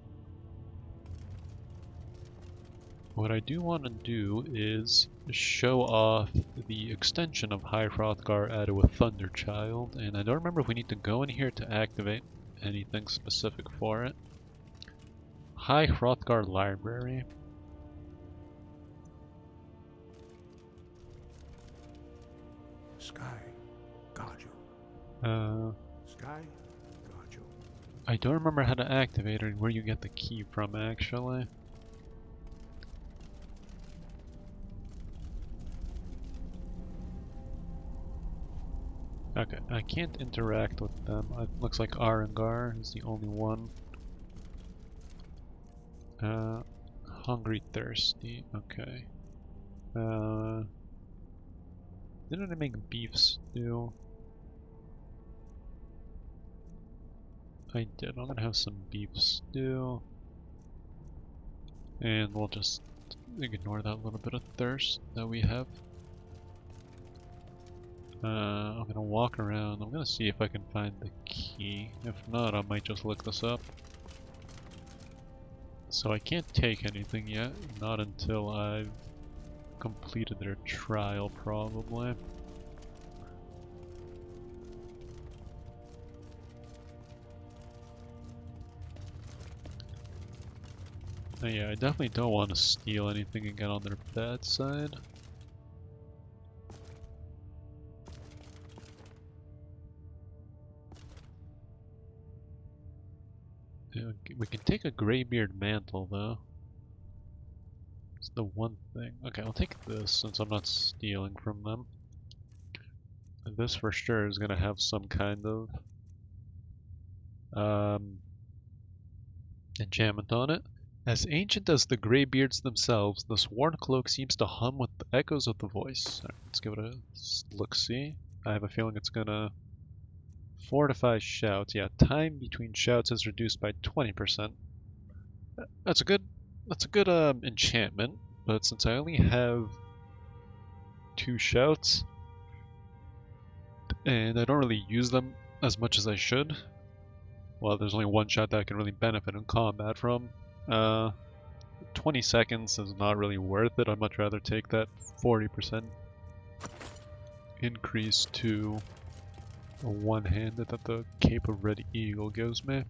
What I do want to do is show off the extension of High Hrothgar added with Thunderchild, and I don't remember if we need to go in here to activate anything specific for it. High Hrothgar Library. Sky? Got you. Sky? Got you. I don't remember how to activate it and where you get the key from, actually. Okay, I can't interact with them. It looks like Arengar is the only one. Hungry, thirsty. Okay. Didn't I make beef stew? I did. I'm gonna have some beef stew. And we'll just ignore that little bit of thirst that we have. I'm gonna walk around. I'm gonna see if I can find the key. If not, I might just look this up. So I can't take anything yet, not until I've completed their trial, probably. Yeah, I definitely don't want to steal anything and get on their bad side. Yeah, we can take a Greybeard mantle, though. It's the one thing. Okay, I'll take this since I'm not stealing from them. This for sure is going to have some kind of enchantment on it. As ancient as the Greybeards themselves, this worn cloak seems to hum with the echoes of the voice. Alright, let's give it a look-see. I have a feeling it's gonna fortify shouts. Yeah, time between shouts is reduced by 20%. That's a good enchantment, but since I only have 2 shouts, and I don't really use them as much as I should, well, there's only 1 shout that I can really benefit in combat from. 20 seconds is not really worth it. I'd much rather take that 40% increase to a one-handed that the Cape of Red Eagle gives me.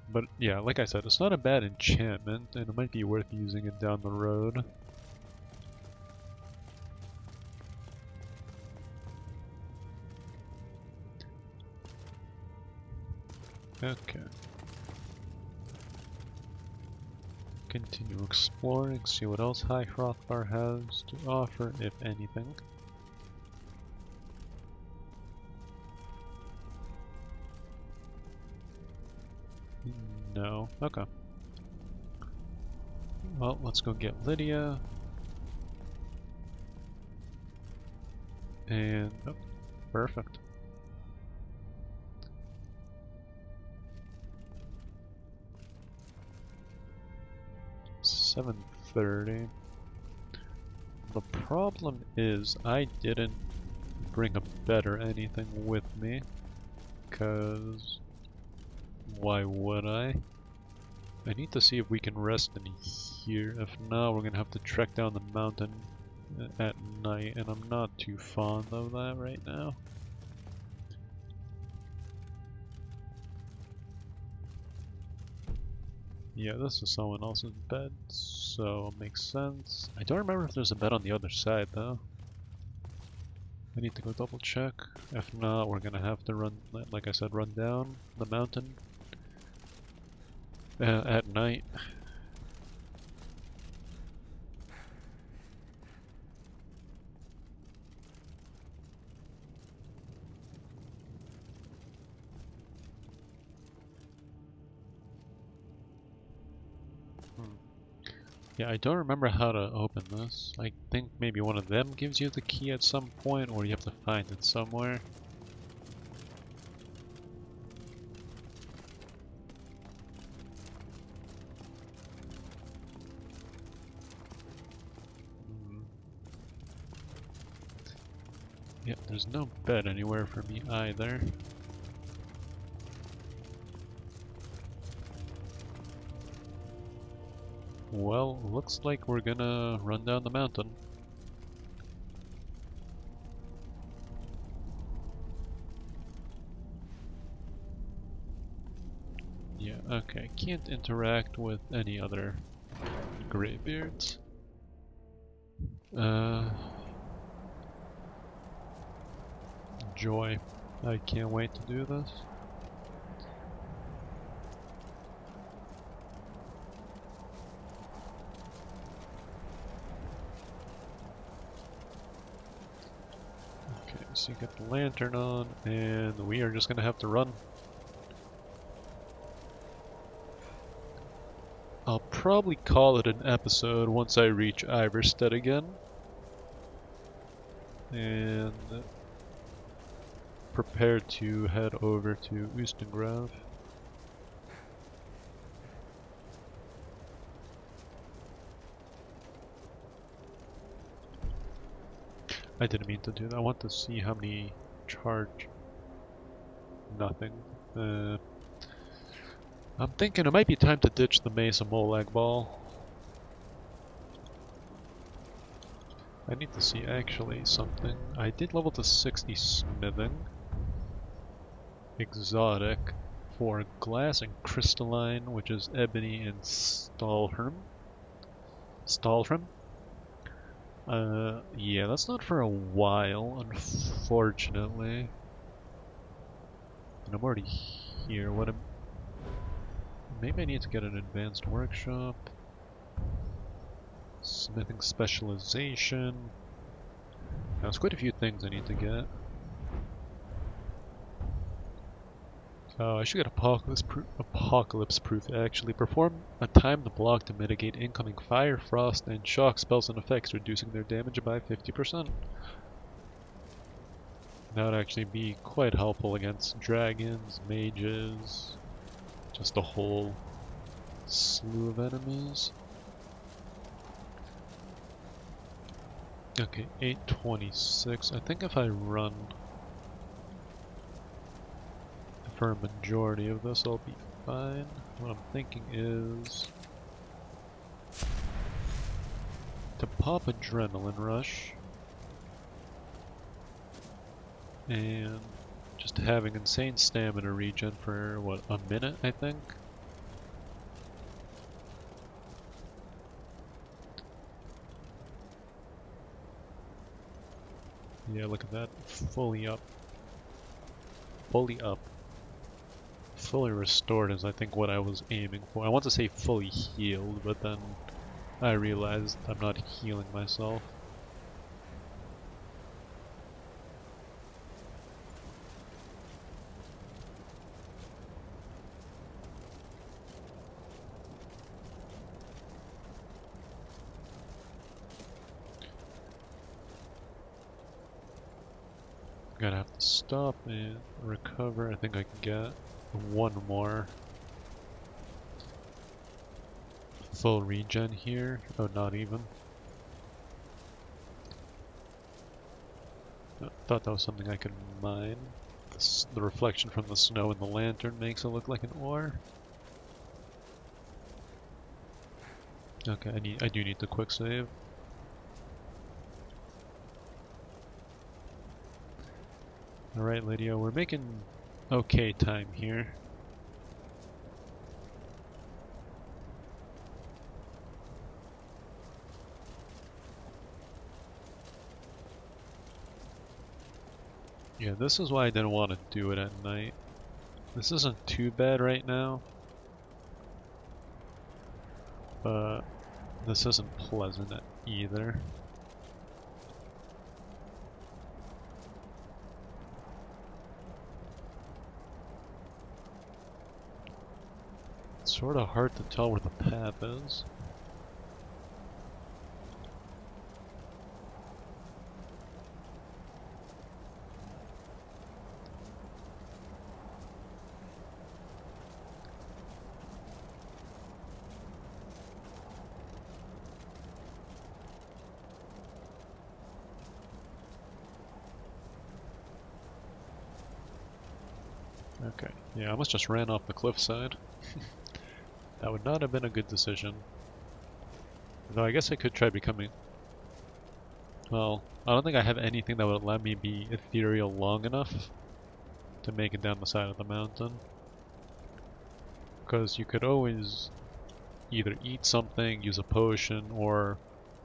But yeah, like I said, it's not a bad enchantment, and it might be worth using it down the road. Okay. Continue exploring, see what else High Hrothgar has to offer, if anything. No. Okay. Well, let's go get Lydia. And... oh, Perfect. $7:30. The problem is I didn't bring a bed or anything with me, cause why would I? I need to see if we can rest in here. If not, we're gonna have to trek down the mountain at night, and I'm not too fond of that right now. Yeah, this is someone else's bed, so it makes sense. I don't remember if there's a bed on the other side though. I need to go double check. If not, we're gonna have to run, like I said, run down the mountain at night. Yeah, I don't remember how to open this. I think maybe one of them gives you the key at some point, or you have to find it somewhere. Yep, there's no bed anywhere for me either. Well, looks like we're gonna run down the mountain. Yeah, okay, can't interact with any other Greybeards. Joy. I can't wait to do this. Okay, so you get the lantern on, and we are just gonna have to run. I'll probably call it an episode once I reach Iverstead again. And prepare to head over to Oostengrove. I didn't mean to do that. I want to see how many charge. Nothing. I'm thinking it might be time to ditch the Mesa Molag Ball. I need to see actually something. I did level to 60 smithing. Exotic for glass and crystalline, which is ebony and Stahlhelm. Yeah, that's not for a while, unfortunately. And I'm already here. Maybe I need to get an advanced workshop. Smithing specialization. Now, there's quite a few things I need to get. Oh, I should get apocalypse proof actually. Perform a timed block to mitigate incoming fire, frost, and shock spells and effects, reducing their damage by 50%. That would actually be quite helpful against dragons, mages, just a whole slew of enemies. Okay, 826. I think if I run for a majority of this, I'll be fine. What I'm thinking is to pop Adrenaline Rush and just having insane stamina regen for, what, a minute, I think? Yeah, look at that. Fully up. Fully up. Fully restored is, I think, what I was aiming for. I want to say fully healed, but then I realized I'm not healing myself. Gonna have to stop and recover. I think I can get one more full regen here. Oh, not even. I thought that was something I could mine. The reflection from the snow in the lantern makes it look like an ore. Okay, I do need the quick save. Alright, Lydia, we're making okay time here. Yeah, this is why I didn't want to do it at night. This isn't too bad right now, but this isn't pleasant either. It's sort of hard to tell where the path is. Okay, yeah, I almost just ran off the cliffside. That would not have been a good decision. Though I guess I could try becoming... Well, I don't think I have anything that would let me be ethereal long enough to make it down the side of the mountain. Because you could always either eat something, use a potion, or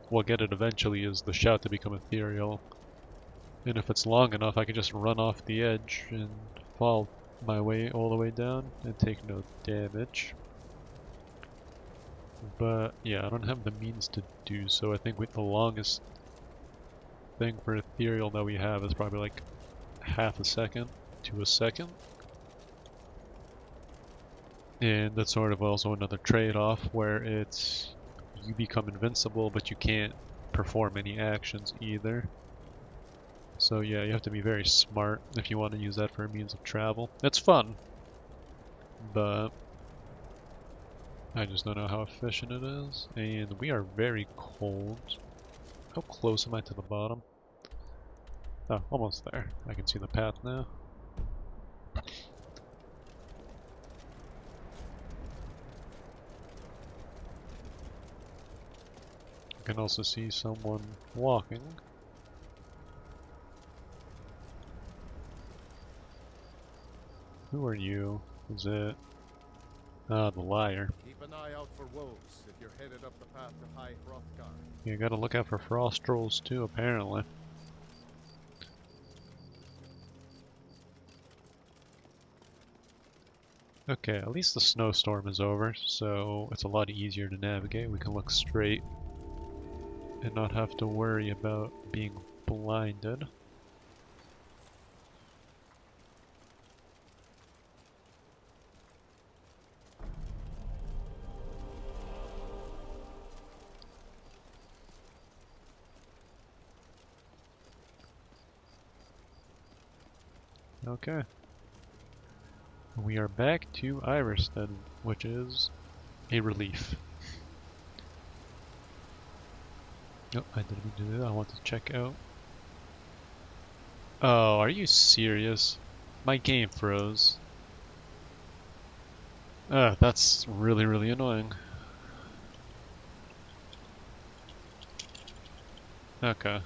what get it eventually is the shout to become ethereal. And if it's long enough, I can just run off the edge and fall my way all the way down and take no damage. But yeah, I don't have the means to do so. I think the longest thing for ethereal that we have is probably like half a second to a second. And that's sort of also another trade-off where it's you become invincible but you can't perform any actions either. So yeah, you have to be very smart if you want to use that for a means of travel. It's fun, but I just don't know how efficient it is. And we are very cold. How close am I to the bottom? Oh, almost there. I can see the path now. I can also see someone walking. Who are you? Is it... Ah, the liar. Keep an eye out for wolves if you're headed up the path to High Hrothgar. You gotta look out for frost trolls too, apparently. Okay, at least the snowstorm is over, so it's a lot easier to navigate. We can look straight and not have to worry about being blinded. Okay. We are back to Iverstead, which is a relief. Oh, I didn't mean to do that. I want to check out. Oh, are you serious? My game froze. That's really, really annoying. Okay.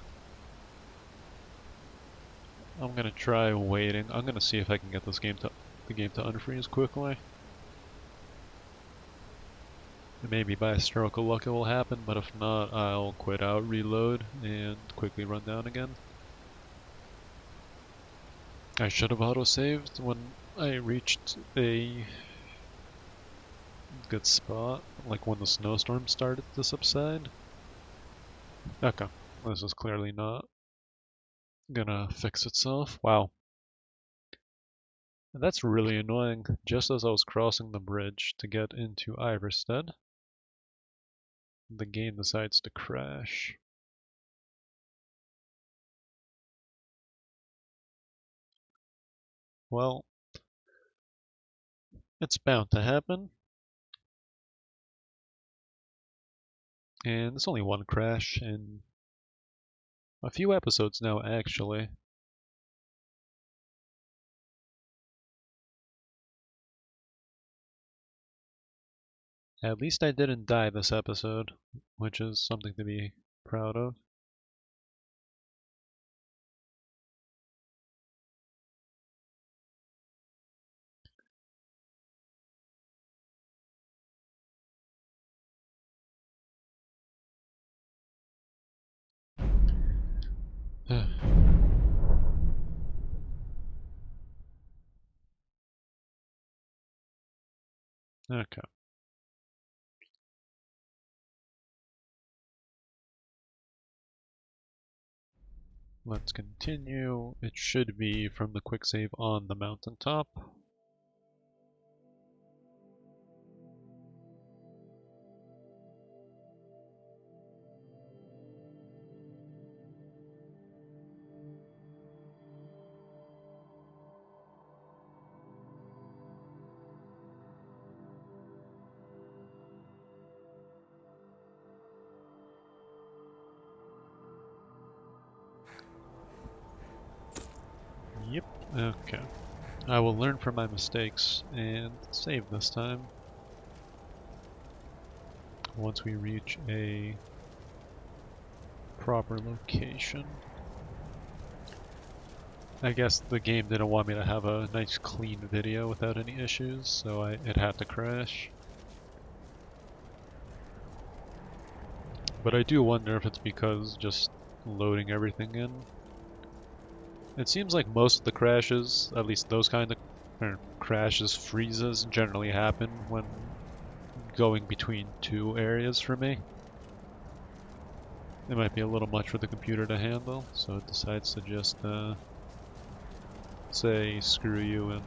I'm gonna try waiting. I'm gonna see if I can get the game to unfreeze quickly. Maybe by a stroke of luck it will happen, but if not, I'll quit out, reload, and quickly run down again. I should have autosaved when I reached a good spot, like when the snowstorm started to subside. Okay, this is clearly not gonna fix itself. Wow. That's really annoying. Just as I was crossing the bridge to get into Iverstead, the game decides to crash. Well, it's bound to happen. And there's only one crash in a few episodes now, actually. At least I didn't die this episode, which is something to be proud of. Okay. Let's continue. It should be from the quick save on the mountaintop. Yep, okay. I will learn from my mistakes and save this time. Once we reach a proper location. I guess the game didn't want me to have a nice clean video without any issues, so it had to crash. But I do wonder if it's because just loading everything in. It seems like most of the crashes, at least those kind of crashes, freezes, generally happen when going between two areas for me. It might be a little much for the computer to handle, so it decides to just say screw you and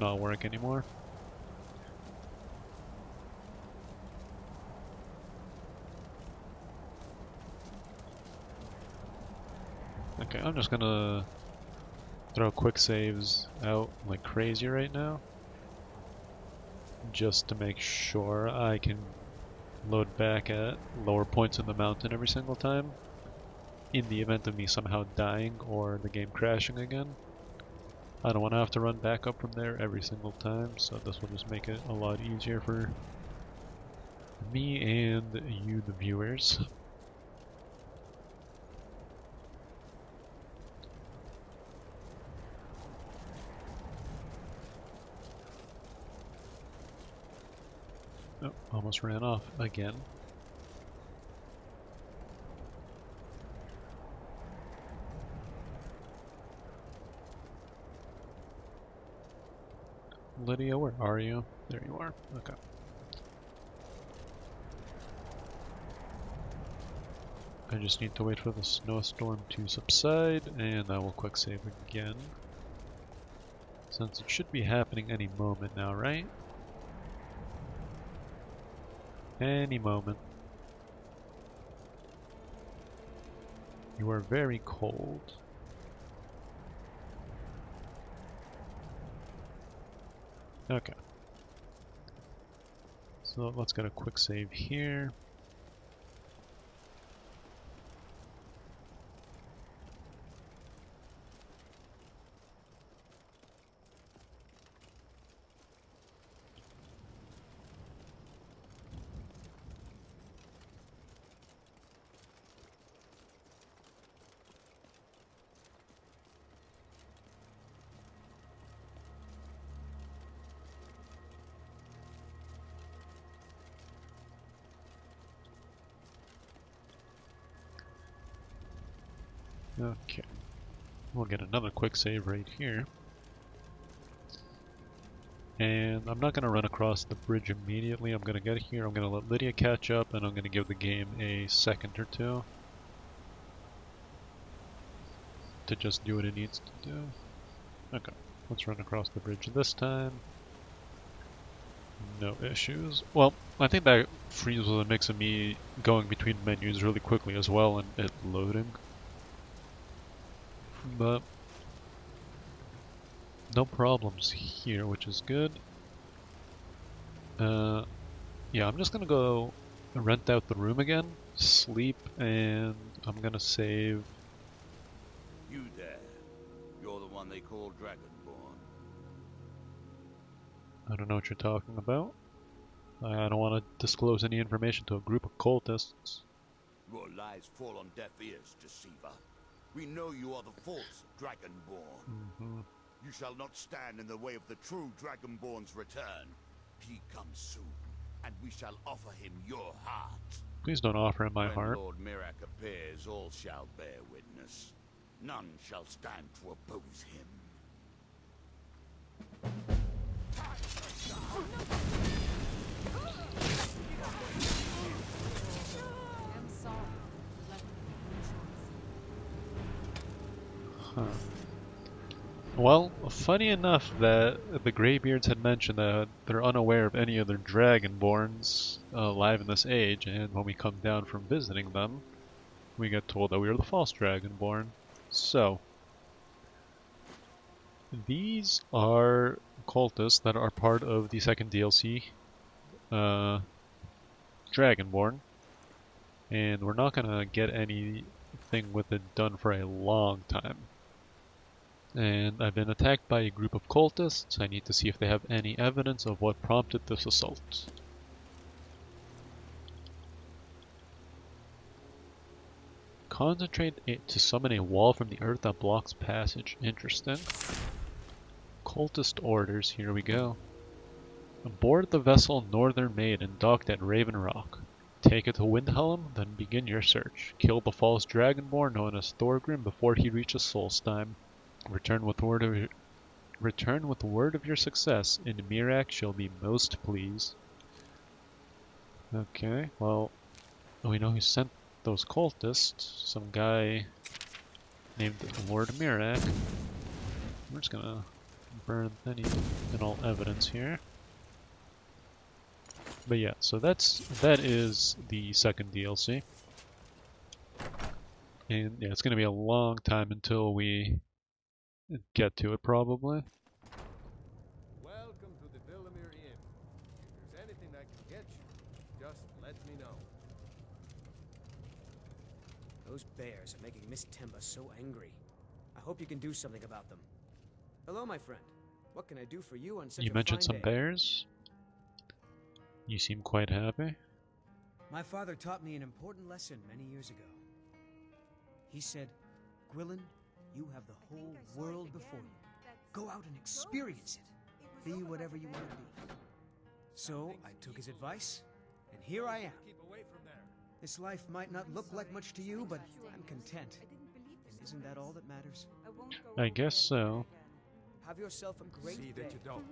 not work anymore. Okay, I'm just gonna throw quick saves out like crazy right now, just to make sure I can load back at lower points in the mountain every single time, in the event of me somehow dying or the game crashing again. I don't want to have to run back up from there every single time, so this will just make it a lot easier for me and you, the viewers. Oh, almost ran off again. Lydia, where are you? There you are. Okay. I just need to wait for the snowstorm to subside, and I will quick save again. Since it should be happening any moment now, right? Any moment. You are very cold. Okay. So let's get a quick save here. Okay. We'll get another quick save right here. And I'm not going to run across the bridge immediately. I'm going to get here, I'm going to let Lydia catch up, and I'm going to give the game a second or two to just do what it needs to do. Okay, let's run across the bridge this time. No issues. Well, I think that freeze was a mix of me going between menus really quickly as well and it loading. But No problems here, which is good. Yeah, I'm just gonna go rent out the room again, sleep, and I'm gonna save. You there. You're the one they call Dragonborn. I don't know what you're talking about. I don't want to disclose any information to a group of cultists. Your lies fall on deaf ears, deceiver. We know you are the false Dragonborn. You shall not stand in the way of the true Dragonborn's return. He comes soon, and we shall offer him your heart. Please don't offer him my When heart. Lord Mirak appears, all shall bear witness. None shall stand to oppose him. I'm sorry. Left Huh. Well, funny enough that the Greybeards had mentioned that they're unaware of any other Dragonborns alive in this age, and when we come down from visiting them, we get told that we are the false Dragonborn. So, these are cultists that are part of the second DLC, Dragonborn, and we're not gonna get anything with it done for a long time. And I've been attacked by a group of cultists. I need to see if they have any evidence of what prompted this assault. Concentrate it to summon a wall from the earth that blocks passage. Interesting. Cultist orders, here we go. Aboard the vessel Northern Maiden docked at Raven Rock. Take it to Windhelm, then begin your search. Kill the false Dragonborn known as Thorgrim before he reaches Solstheim. Return with word of your success, and Mirak shall be most pleased. Okay, well, we know who sent those cultists. Some guy named Lord Mirak. We're just gonna burn any and all evidence here. But yeah, so that is the second DLC. And yeah, it's gonna be a long time until we get to it, probably. Welcome to the Villamere Inn. If there's anything I can get you, just let me know. Those bears are making Miss Temba so angry. I hope you can do something about them. Hello, my friend. What can I do for you on such You a mentioned fine some day? bears. You seem quite happy. My father taught me an important lesson many years ago. He said, Gwilyn, you have the whole world before you. Go out and experience it. Be whatever you want to be. So I took his advice, and here I am. Keep away from there. This life might not look like much to you, but I'm content. And isn't that all that matters? I guess so. Have yourself a great See day. that you don't.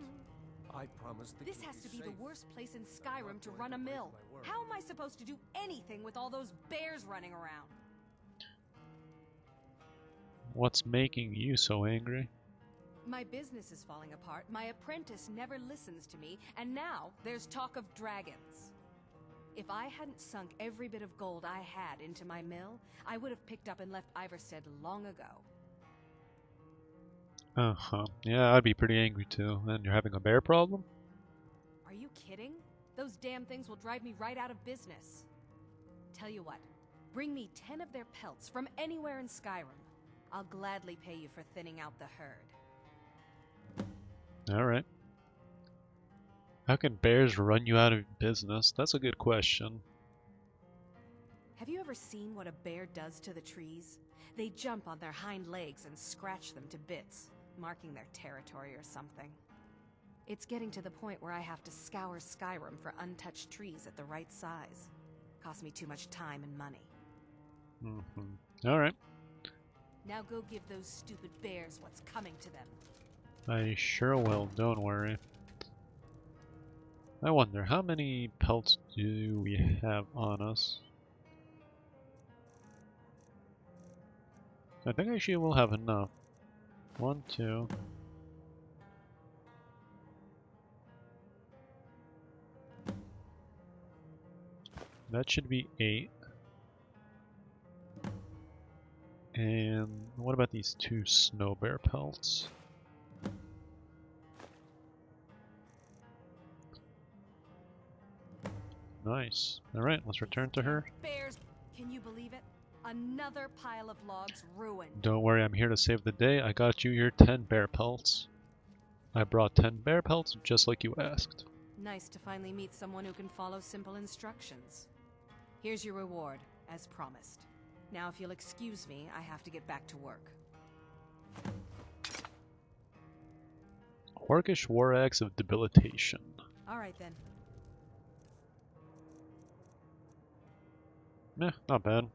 I promise that This you'll has to be safe. the worst place in Skyrim Not to going run a to break mill. my word. How am I supposed to do anything with all those bears running around? What's making you so angry? My business is falling apart, my apprentice never listens to me, and now there's talk of dragons. If I hadn't sunk every bit of gold I had into my mill, I would have picked up and left Iverstead long ago. Uh-huh. Yeah, I'd be pretty angry too. And you're having a bear problem? Are you kidding? Those damn things will drive me right out of business. Tell you what, bring me 10 of their pelts from anywhere in Skyrim. I'll gladly pay you for thinning out the herd. Alright. How can bears run you out of business? That's a good question. Have you ever seen what a bear does to the trees? They jump on their hind legs and scratch them to bits, marking their territory or something. It's getting to the point where I have to scour Skyrim for untouched trees at the right size. Costs me too much time and money. Alright. Now go give those stupid bears what's coming to them. I sure will, don't worry. I wonder, how many pelts do we have on us? I think actually we'll have enough. 1, 2. That should be 8. And what about these 2 snow bear pelts? Nice. Alright, let's return to her. Bears! Can you believe it? Another pile of logs ruined. Don't worry, I'm here to save the day. I got you your 10 bear pelts. I brought 10 bear pelts just like you asked. Nice to finally meet someone who can follow simple instructions. Here's your reward, as promised. Now if you'll excuse me, I have to get back to work. Orcish War Axe of Debilitation. Alright then. Meh, not bad.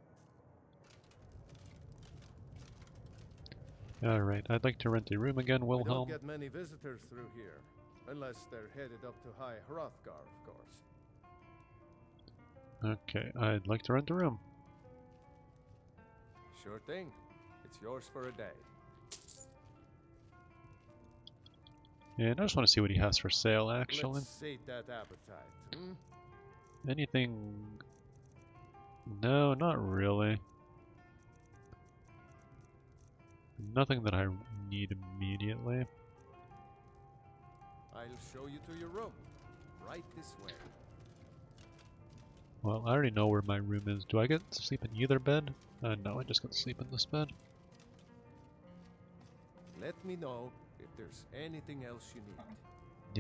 Alright, I'd like to rent a room again, I Wilhelm. don't get many visitors through here, unless they're headed up to High Hrothgar, of course. Okay, I'd like to rent a room. Sure thing. It's yours for a day. And I just want to see what he has for sale, actually. Let's sate that appetite. Anything... No, not really. Nothing that I need immediately. I'll show you to your room. Right this way. Well, I already know where my room is. Do I get to sleep in either bed? No, I just get to sleep in this bed. Let me know if there's anything else you need.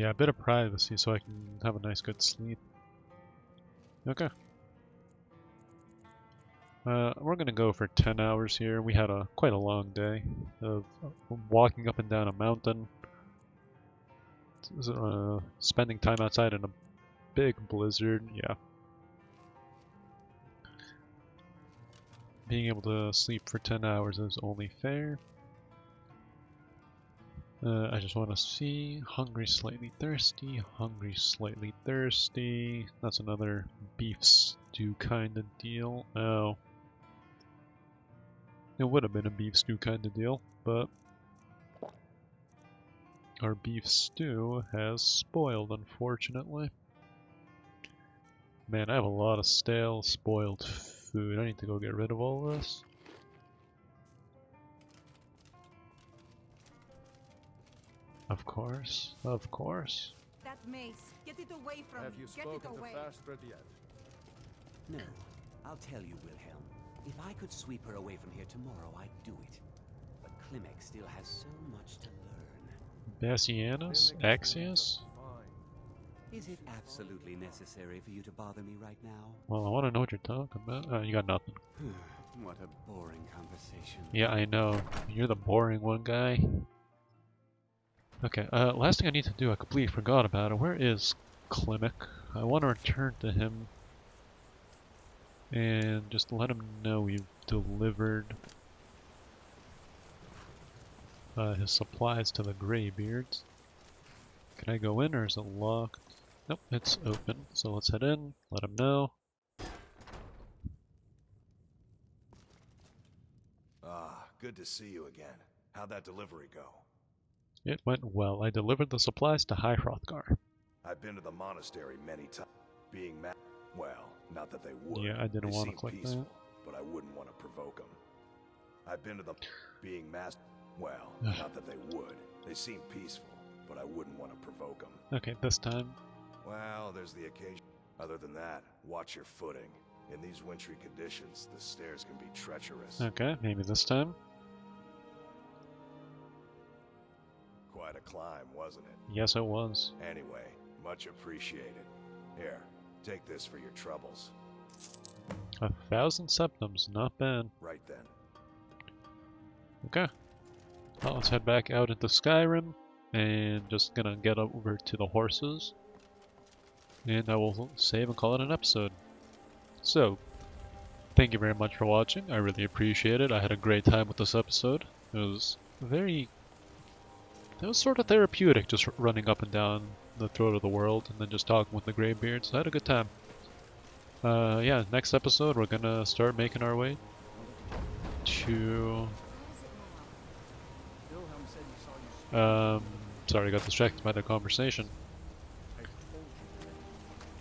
Yeah, a bit of privacy so I can have a nice good sleep. Okay. We're gonna go for 10 hours here. We had quite a long day of walking up and down a mountain, spending time outside in a big blizzard. Yeah. Being able to sleep for 10 hours is only fair. I just want to see. Hungry, slightly thirsty. Hungry, slightly thirsty. That's another beef stew kind of deal. Oh. It would have been a beef stew kind of deal, but our beef stew has spoiled, unfortunately. Man, I have a lot of stale, spoiled food. I need to go get rid of all this. Of course, of course. That mace, get it away from Have me. you Get it spoken to away. Fastred yet? No. I'll tell you, Wilhelm. If I could sweep her away from here tomorrow, I'd do it. But Klimek still has so much to learn. Bassianus? Axius? Is it absolutely necessary for you to bother me right now? Well, I want to know what you're talking about. You got nothing. What a boring conversation. Yeah, I know. You're the boring one, guy. Okay, last thing I need to do, I completely forgot about it. Where is Klimek? I want to return to him and just let him know we've delivered his supplies to the Greybeards. Can I go in or is it locked? Nope, it's open. So let's head in, let him know. Ah, good to see you again. How'd that delivery go? It went well. I delivered the supplies to High Hrothgar. I've been to the monastery many times. Being well, not that they would. Yeah, I didn't They want to seem click peaceful, that. but I wouldn't want to provoke them. I've been to the being well, not that they would. They seem peaceful, but I wouldn't want to provoke them. Okay, this time. Well, there's the occasion. Other than that, watch your footing. In these wintry conditions, the stairs can be treacherous. Okay, maybe this time. Quite a climb, wasn't it? Yes, it was. Anyway, much appreciated. Here, take this for your troubles. 1,000 septums, not bad. Right then. Okay. Well, let's head back out into Skyrim, and just gonna get over to the horses, and I will save and call it an episode. So, thank you very much for watching. I really appreciate it. I had a great time with this episode. It was sort of therapeutic, just running up and down the throat of the world, and then just talking with the Greybeards. I had a good time. Yeah, next episode we're gonna start making our way to... sorry, I got distracted by the conversation.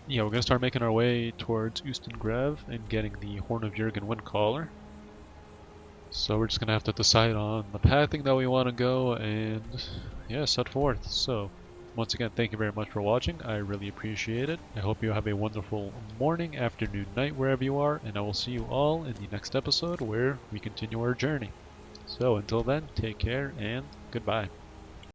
Yeah, we're gonna start making our way towards Ustengrav and getting the Horn of Jurgen Windcaller. So we're just gonna have to decide on the pathing that we want to go and, yeah, set forth. So, Once again, thank you very much for watching. I really appreciate it. I hope you have a wonderful morning, afternoon, night, wherever you are, and I will see you all in the next episode where we continue our journey. So until then, take care and goodbye.